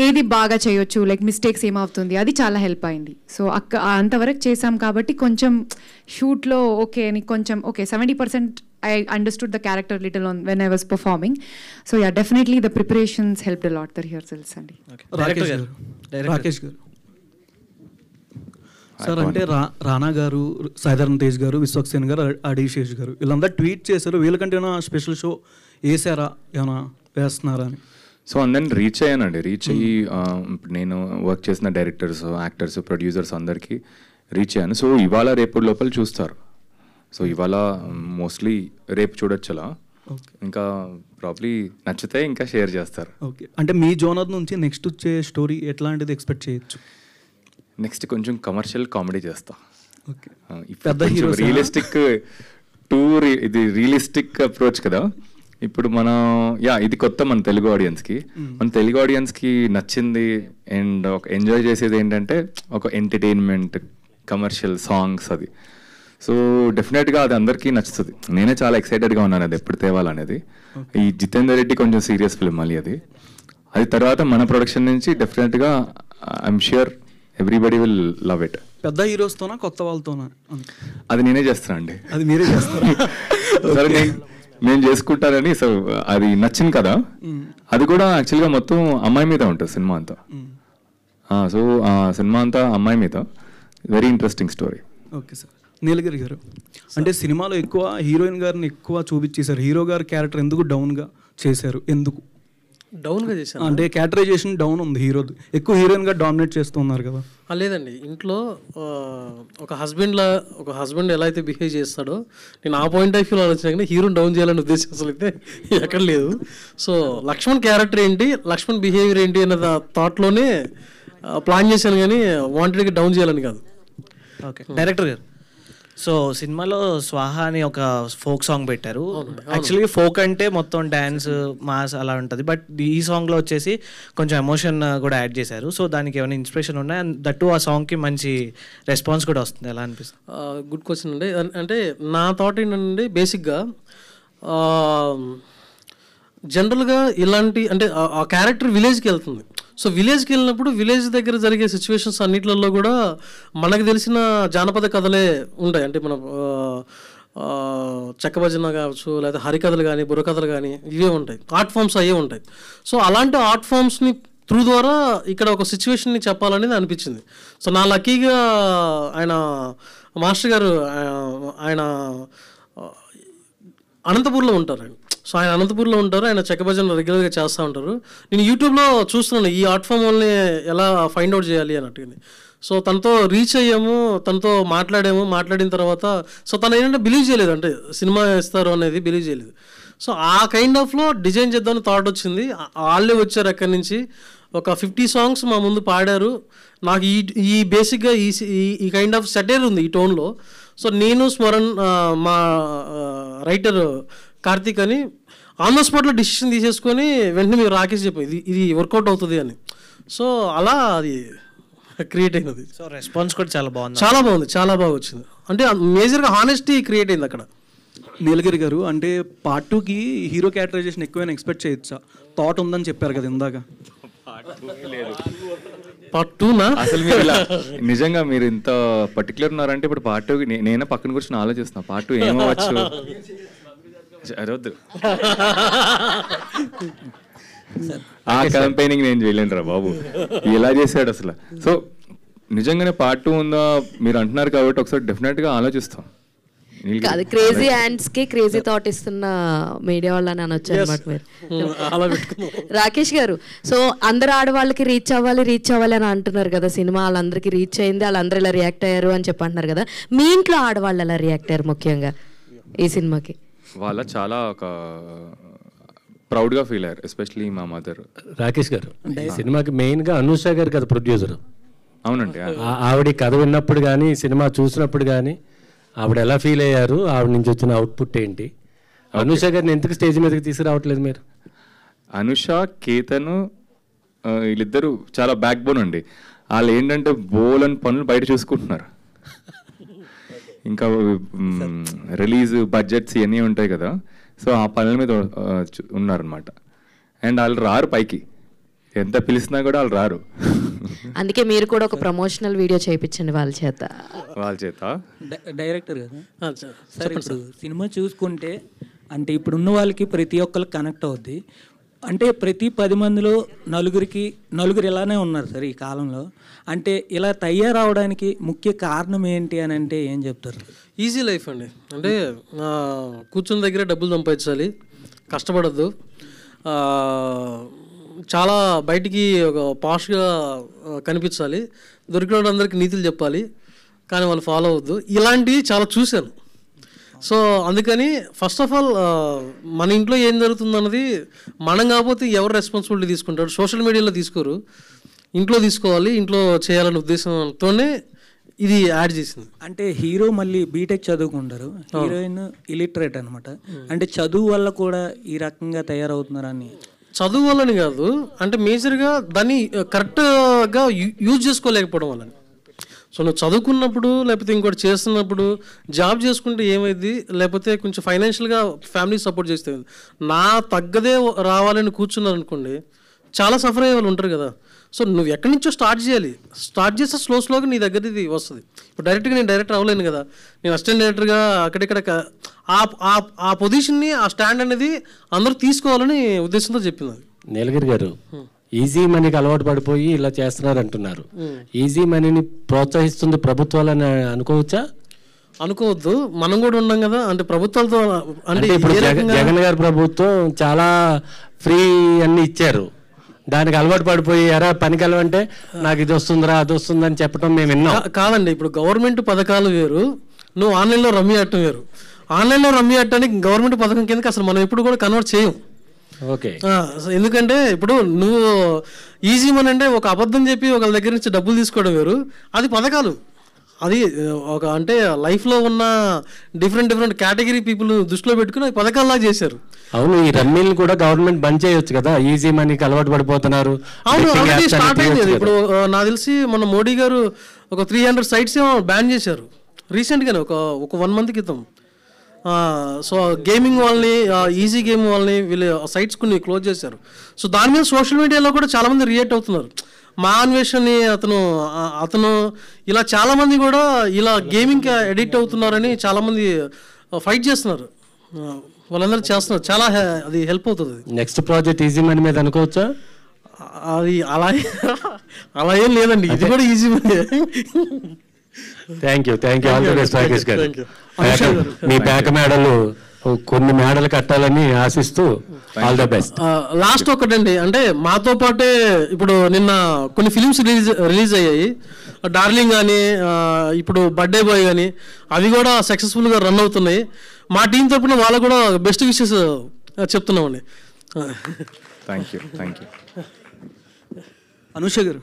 ఏది బాగా చేయొచ్చు, లైక్ మిస్టేక్స్ ఏమవుతుంది, అది చాలా హెల్ప్ అయింది. సో అంతవరకు చేసాం కాబట్టి కొంచెం షూట్లో ఓకే అని కొంచెం okay 70% I understood the character little on when I was performing. So yeah, definitely the preparations helped a lot, the rehearsals andi. Okay. Rakesh garu sir, అంటే రానా గారు, సాయిధరమ్ తేజ్ గారు, విశ్వక్సేన్ గారు, అడిశేష్ గారు వీళ్ళందరూ ట్వీట్ చేశారు, వీళ్ళకంటే ఏమైనా స్పెషల్ షో వేసారా, ఏమైనా వేస్తున్నారా అని. సో అందరిని రీచ్ అయ్యానండి. రీచ్ అయ్యి నేను వర్క్ చేసిన డైరెక్టర్స్, యాక్టర్స్, ప్రొడ్యూసర్స్ అందరికీ రీచ్ అయ్యాను. సో ఇవాళ రేపు లోపల చూస్తారు. సో ఇవాళ మోస్ట్లీ రేపు చూడొచ్చు అలా, ఇంకా ప్రాబ్లీ నచ్చితే ఇంకా షేర్ చేస్తారు. ఓకే, అంటే మీ జోనర్ నుంచి నెక్స్ట్ వచ్చే స్టోరీ ఎట్లాంటిది ఎక్స్పెక్ట్ చేయొచ్చు? నెక్స్ట్ కొంచెం కమర్షియల్ కామెడీ చేస్తా. పెద్ద హీరో, రియలిస్టిక్ ఇది రియలిస్టిక్ అప్రోచ్ కదా ఇప్పుడు మనం. ఇది కొత్త మన తెలుగు ఆడియన్స్కి. మన తెలుగు ఆడియన్స్కి నచ్చింది అండ్ ఒక ఎంజాయ్ చేసేది ఏంటంటే ఒక ఎంటర్టైన్మెంట్, కమర్షియల్ సాంగ్స్ అది. సో డెఫినెట్గా అది అందరికీ నచ్చుతుంది. నేనే చాలా ఎక్సైటెడ్గా ఉన్నాను అది ఎప్పుడు తేవాలనేది. ఈ జితేందర్ రెడ్డి కొంచెం సీరియస్ ఫిల్మ్ మళ్ళీ అది తర్వాత మన ప్రొడక్షన్ నుంచి డెఫినెట్గా I'm sure everybody will love it. పెద్ద హీరోస్తోనా కొత్త వాళ్ళతోనా? అది నేనే చేస్తాను అండి. అది మీరే చేస్తారా? సరే నేను చేసుకుంటానని. సో అది నచ్చింది కదా, అది కూడా యాక్చువల్గా మొత్తం అమ్మాయి మీద ఉంటుంది సినిమా అంతా. సో సినిమా అంతా అమ్మాయి మీద, very interesting story. Okay sir. Neelagiri garu, అంటే సినిమాలో ఎక్కువ హీరోయిన్ గారిని ఎక్కువ చూపించేశారు, హీరో గారి క్యారెక్టర్ ఎందుకు డౌన్గా చేశారు? ఎందుకు డౌన్గా చేశారు అంటే క్యారెక్టరైజేషన్ డౌన్ ఉంది హీరోది, ఎక్కువ హీరోయిన్గా డామినేట్ చేస్తున్నారు కదా? లేదండి, ఇంట్లో ఒక హస్బెండ్ ఎలా అయితే బిహేవ్ చేస్తాడో నేను ఆ పాయింట్ ఆఫ్ వ్యూలో ఆలోచన, కానీ హీరోని డౌన్ చేయాలని ఉద్దేశం అసలు అయితే ఎక్కడ లేదు. సో లక్ష్మణ్ క్యారెక్టర్ ఏంటి, లక్ష్మణ్ బిహేవియర్ ఏంటి అన్న థాట్లోనే ప్లాన్ చేశాను, కానీ వాంటెడ్గా డౌన్ చేయాలని కాదు. ఓకే డైరెక్టర్ గారు, సో సినిమాలో స్వాహ అని ఒక ఫోక్ సాంగ్ పెట్టారు. యాక్చువల్లీ ఫోక్ అంటే మొత్తం డ్యాన్స్ మాస్ అలా ఉంటుంది, బట్ ఈ సాంగ్లో వచ్చేసి కొంచెం ఎమోషన్ కూడా యాడ్ చేశారు. సో దానికి ఏమైనా ఇన్స్పిరేషన్ ఉన్నాయి? అండ్ దట్టు ఆ సాంగ్కి మంచి రెస్పాన్స్ కూడా వస్తుంది, ఎలా అనిపిస్తుంది? గుడ్ క్వశ్చన్ అండి. అంటే నా థాట్ ఏంటంటే బేసిక్గా జనరల్గా ఇలాంటి అంటే ఆ క్యారెక్టర్ విలేజ్కి వెళ్తుంది. సో విలేజ్కి వెళ్ళినప్పుడు విలేజ్ దగ్గర జరిగే సిచ్యువేషన్స్ అన్నిట్లలో కూడా మనకు తెలిసిన జానపద కథలే ఉంటాయి. అంటే మన చెక్క భజన కావచ్చు, లేదా హరికథలు కానీ బుర్రకథలు కానీ ఇవే ఉంటాయి, ఆర్ట్ ఫామ్స్ అయ్యే ఉంటాయి. సో అలాంటి ఆర్ట్ ఫామ్స్ని త్రూ ద్వారా ఇక్కడ ఒక సిచ్యువేషన్ని చెప్పాలనేది అనిపించింది. సో నా లక్కీగా ఆయన మాస్టర్ గారు ఆయన అనంతపూర్లో ఉంటారు. సో ఆయన అనంతపూర్లో ఉంటారు, ఆయన చెక్క భజన రెగ్యులర్గా చేస్తూ ఉంటారు. నేను యూట్యూబ్లో చూస్తున్నాను ఈ ఆర్ట్ ఫామ్ వాళ్ళని ఎలా ఫైండ్ అవుట్ చేయాలి అన్నట్టుగా. సో తనతో రీచ్ అయ్యాము, తనతో మాట్లాడిన తర్వాత సో తను ఏంటంటే బిలీవ్ చేయలేదు, అంటే సినిమా ఇస్తారు అనేది బిలీవ్ చేయలేదు. సో ఆ కైండ్ ఆఫ్లో డిజైన్ చేద్దామని థాట్ వచ్చింది. వాళ్ళే వచ్చారు అక్కడి నుంచి, ఒక 50 సాంగ్స్ మా ముందు పాడారు. నాకు ఈ బేసిక్గా ఈ కైండ్ ఆఫ్ సెటైర్ ఉంది ఈ టోన్లో. సో నేను స్మరణ్ మా రైటర్ కార్తీక్ అని ఆన్ ద స్పాట్లో డిసిషన్ తీసేసుకొని వెంటనే మీరు రాకేష్ చెప్పారు ఇది వర్కౌట్ అవుతుంది అని. సో అలా అది క్రియేట్ అయినది. సో రెస్పాన్స్ కూడా చాలా బాగుంది, చాలా బాగా వచ్చింది. అంటే మేజర్గా హానెస్టీ క్రియేట్ అయింది అక్కడ. నీలగిరి గారు, అంటే పార్ట్ 2కి హీరో క్యారెక్టరైజేషన్ ఎక్కువైనా ఎక్స్పెక్ట్ చేయొచ్చా? థాట్ ఉందని చెప్పారు కదా ఇందాక. పార్ట్ 2నా అసలు మీరు ఇలా నిజంగా మీరు ఇంత పర్టికులర్ ఉన్నారంటే ఇప్పుడు పార్ట్ 2కి నేనే పక్కన కూర్చొని ఆలోచిస్తున్నా పార్ట్ 2 ఏమవచ్చు. అరవద్దు, ఆ క్యాంపెయినింగ్ నేను చేయలేను రా బాబు, ఇలా చేశాడు అసలు. సో నిజంగానే పార్ట్ 2 ఉందా మీరు అంటున్నారు కాబట్టి ఒకసారి డెఫినెట్గా ఆలోచిస్తాం. అది క్రేజీ హ్యాండ్స్ కి క్రేజీ థాట్ ఇస్తున్న మీడియా వాళ్ళని అనొచ్చు అనమాట మీరు. రాకేష్ గారు, సో అందరు ఆడవాళ్ళకి రీచ్ అవ్వాలి అని అంటున్నారు కదా, సినిమా వాళ్ళందరికీ రీచ్ అయింది, వాళ్ళందరూ ఇలా రియాక్ట్ అయ్యారు అని చెప్పి అంటున్నారు కదా, మీ ఇంట్లో ఆడవాళ్ళు ఎలా రియాక్ట్ అయ్యారు ముఖ్యంగా ఈ సినిమాకి? వాళ్ళ చాలా ఒక ప్రౌడ్గా ఫీల్ అయ్యారు, ఎస్పెషలీ మా మదర్. రాకేష్ గారు, సినిమాకి మెయిన్గా అనూష గారు కదా ప్రొడ్యూసర్. అవునండి. ఆవిడ కథ విన్నప్పుడు కానీ సినిమా చూసినప్పుడు కానీ ఆవిడ ఎలా ఫీల్ అయ్యారు, ఆవిడ నుంచి వచ్చిన అవుట్పుట్ ఏంటి? అనూష గారిని ఎందుకు స్టేజ్ మీదకి తీసుకురావట్లేదు మీరు? అనుష, కేతన్ వీళ్ళిద్దరూ చాలా బ్యాక్ బోన్ అండి. వాళ్ళు ఏంటంటే బోలని పనులు బయట చూసుకుంటున్నారు. ఇంకా రిలీజ్ బడ్జెట్స్ ఇవన్నీ ఉంటాయి కదా, సో ఆ పనుల మీద ఉన్నారనమాట. అండ్ వాళ్ళు రారు పైకి, ఎంత పిలిచినా కూడా వాళ్ళు రారు. అందుకే మీరు కూడా ఒక ప్రమోషనల్ వీడియో చేయించండి వాళ్ళ చేత. డైరెక్టర్ కదా సార్, ఇప్పుడు సినిమా చూసుకుంటే అంటే ఇప్పుడు ఉన్న వాళ్ళకి ప్రతి ఒక్కరికి కనెక్ట్ అవుద్ది. అంటే ప్రతి 10 మందిలో నలుగురు ఇలానే ఉన్నారు సార్ ఈ కాలంలో. అంటే ఇలా తయారవడానికి ముఖ్య కారణం ఏంటి అని అంటే ఏం చెప్తారు? ఈజీ లైఫ్ అండి. అంటే కూర్చున్న దగ్గర డబ్బులు సంపాదించాలి, కష్టపడద్దు, చాలా బయటికి ఒక పాష్గా కనిపించాలి, దొరికిన వాళ్ళందరికీ నీతులు చెప్పాలి, కానీ వాళ్ళు ఫాలో అవ్వద్దు. ఇలాంటివి చాలా చూశాను. సో అందుకని ఫస్ట్ ఆఫ్ ఆల్ మన ఇంట్లో ఏం జరుగుతుంది అన్నది మనం కాకపోతే ఎవరు రెస్పాన్సిబిలిటీ తీసుకుంటారు? సోషల్ మీడియాలో తీసుకోరు, ఇంట్లో తీసుకోవాలి, ఇంట్లో చేయాలనే ఉద్దేశంతోనే ఇది యాడ్ చేసింది. అంటే హీరో మళ్ళీ బీటెక్ చదువుకుంటారు, హీరోయిన్ ఇలిటరేట్ అనమాట. అంటే చదువు వల్ల కూడా ఈ రకంగా తయారవుతున్నారని? చదువు వల్లని కాదు, అంటే మేజర్గా దాన్ని కరెక్ట్గా యూజ్ చేసుకోలేకపోవడం వల్లని. సో నువ్వు చదువుకున్నప్పుడు లేకపోతే ఇంకోటి చేస్తున్నప్పుడు జాబ్ చేసుకుంటే ఏమైంది, లేకపోతే కొంచెం ఫైనాన్షియల్గా ఫ్యామిలీ సపోర్ట్ చేస్తే నా తగ్గదే రావాలని కూర్చున్నారు అనుకోండి, చాలా సఫర్ అయ్యే వాళ్ళు ఉంటారు కదా. సో నువ్వు ఎక్కడి నుంచో స్టార్ట్ చేయాలి, స్టార్ట్ చేస్తే స్లోగా నీ దగ్గర ఇది వస్తుంది. ఇప్పుడు డైరెక్ట్గా నేను డైరెక్టర్ అవ్వలేను కదా, నేను అసిస్టెంట్ డైరెక్టర్గా అక్కడిక్కడ ఆ పొజిషన్ని, ఆ స్టాండ్ అనేది అందరూ తీసుకోవాలని ఉద్దేశంతో చెప్పింది. నీలగిరి గారు ఈజీ మనీకి అలవాటు పడిపోయి ఇలా చేస్తున్నారు అంటున్నారు. ఈజీ మనీని ప్రోత్సహిస్తుంది ప్రభుత్వాలని అనుకోవచ్చా? అనుకోవద్దు, మనం కూడా ఉన్నాం కదా. అంటే ప్రభుత్వాలతో అంటే ఇప్పుడు జగన్ గారి ప్రభుత్వం చాలా ఫ్రీ అన్ని ఇచ్చారు, దానికి అలవాటు పడిపోయి ఎరా పనికి వెళ్ళమంటే నాకు ఇది వస్తుందిరా అది వస్తుందని చెప్పడం మేము విన్నాం. కాదండి, ఇప్పుడు గవర్నమెంట్ పథకాలు వేరు, నువ్వు ఆన్లైన్లో రమ్మీ ఆడటం వేరు. ఆన్లైన్లో రమ్మీ ఆడటానికి గవర్నమెంట్ పథకం కిందకి అసలు మనం ఎప్పుడు కూడా కన్వర్ట్ చేయం. ఓకే, ఎందుకంటే ఇప్పుడు నువ్వు ఈజీ మనీ అంటే ఒక అబద్ధం చెప్పి ఒకళ్ళ దగ్గర నుంచి డబ్బులు తీసుకోవడం వేరు, అది పథకాలు. అది ఒక అంటే లైఫ్లో ఉన్న డిఫరెంట్ కేటగిరీ పీపుల్ దృష్టిలో పెట్టుకుని పథకాల్లాగా చేశారు. అవును, ఈ రమ్మీలు కూడా గవర్నమెంట్ బంద్ చేయొచ్చు కదా, ఈజీ మనీకి అలవాటు పడిపోతున్నారు. అవును, ఆల్రెడీ స్టార్ట్ అయింది. ఇప్పుడు నాకు తెలిసి మన మోడీ గారు ఒక 300 sites ఏమో బ్యాన్ చేశారు రీసెంట్గానే, ఒక 1 month క్రితం. సో గేమింగ్ వాళ్ళని, ఈజీ గేమ్ వాళ్ళని వీళ్ళు సైట్స్ కొన్ని క్లోజ్ చేశారు. సో దాని మీద సోషల్ మీడియాలో కూడా చాలామంది రియాక్ట్ అవుతున్నారు. మా అన్వేషణని అతను ఇలా చాలామంది కూడా ఇలా గేమింగ్కి అడిక్ట్ అవుతున్నారని చాలామంది ఫైట్ చేస్తున్నారు, వాళ్ళందరూ చేస్తున్నారు. చాలా అది హెల్ప్ అవుతుంది. నెక్స్ట్ ప్రాజెక్ట్ ఈజీ మనీ మీద అనుకోవచ్చా? అది అలా ఏం లేదండి, ఇది కూడా easy money. Thank you all the best Rakesh గారు. మీ బ్యాక్ మేడలు కొన్ని మేడలు కట్టాలని ఆశిస్తూ ఆల్ ద బెస్ట్. లాస్ట్ ఒకటండి, అంటే మాతో పాటే ఇప్పుడు నిన్న కొన్ని ఫిలిమ్స్ రిలీజ్ అయ్యాయి, డార్లింగ్ కానీ ఇప్పుడు బర్త్డే బాయ్ కానీ, అవి కూడా సక్సెస్ఫుల్గా రన్ అవుతున్నాయి. మా టీం తరపున వాళ్ళకు కూడా బెస్ట్ విషెస్ చెప్తున్నామండి. Thank you. అనూష గారు,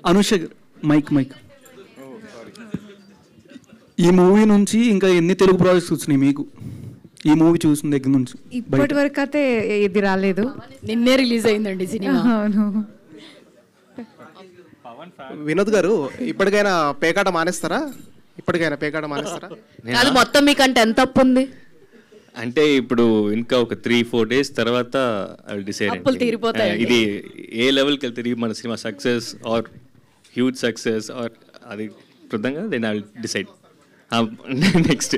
అనూష గారు మైక్ ఈ మూవీ నుంచి ఇంకా ఎన్ని తెలుగు ప్రాజెక్ట్స్ వచ్చినాయి మీకు? ఈ మూవీ చూసిన దగ్గర నుంచి ఇప్పటి వరకు అయితే ఇది రాలేదు. నిన్నే రిలీజ్ అయిందండి సినిమా. అవును. వినోద్ గారు, ఇప్పటికైనా పేకాట మానేస్తారా? అది మొత్తం మీకంటే ఎంత అప్పు ఉంది? అంటే ఇప్పుడు ఇంకా ఒక 3-4 days తర్వాత అప్పులు తీరిపోతాయి. ఇది ఏ లెవెల్కి వెళ్తుంది మన సినిమా, success or huge success or అది వృద్ధంగా then I will decide next.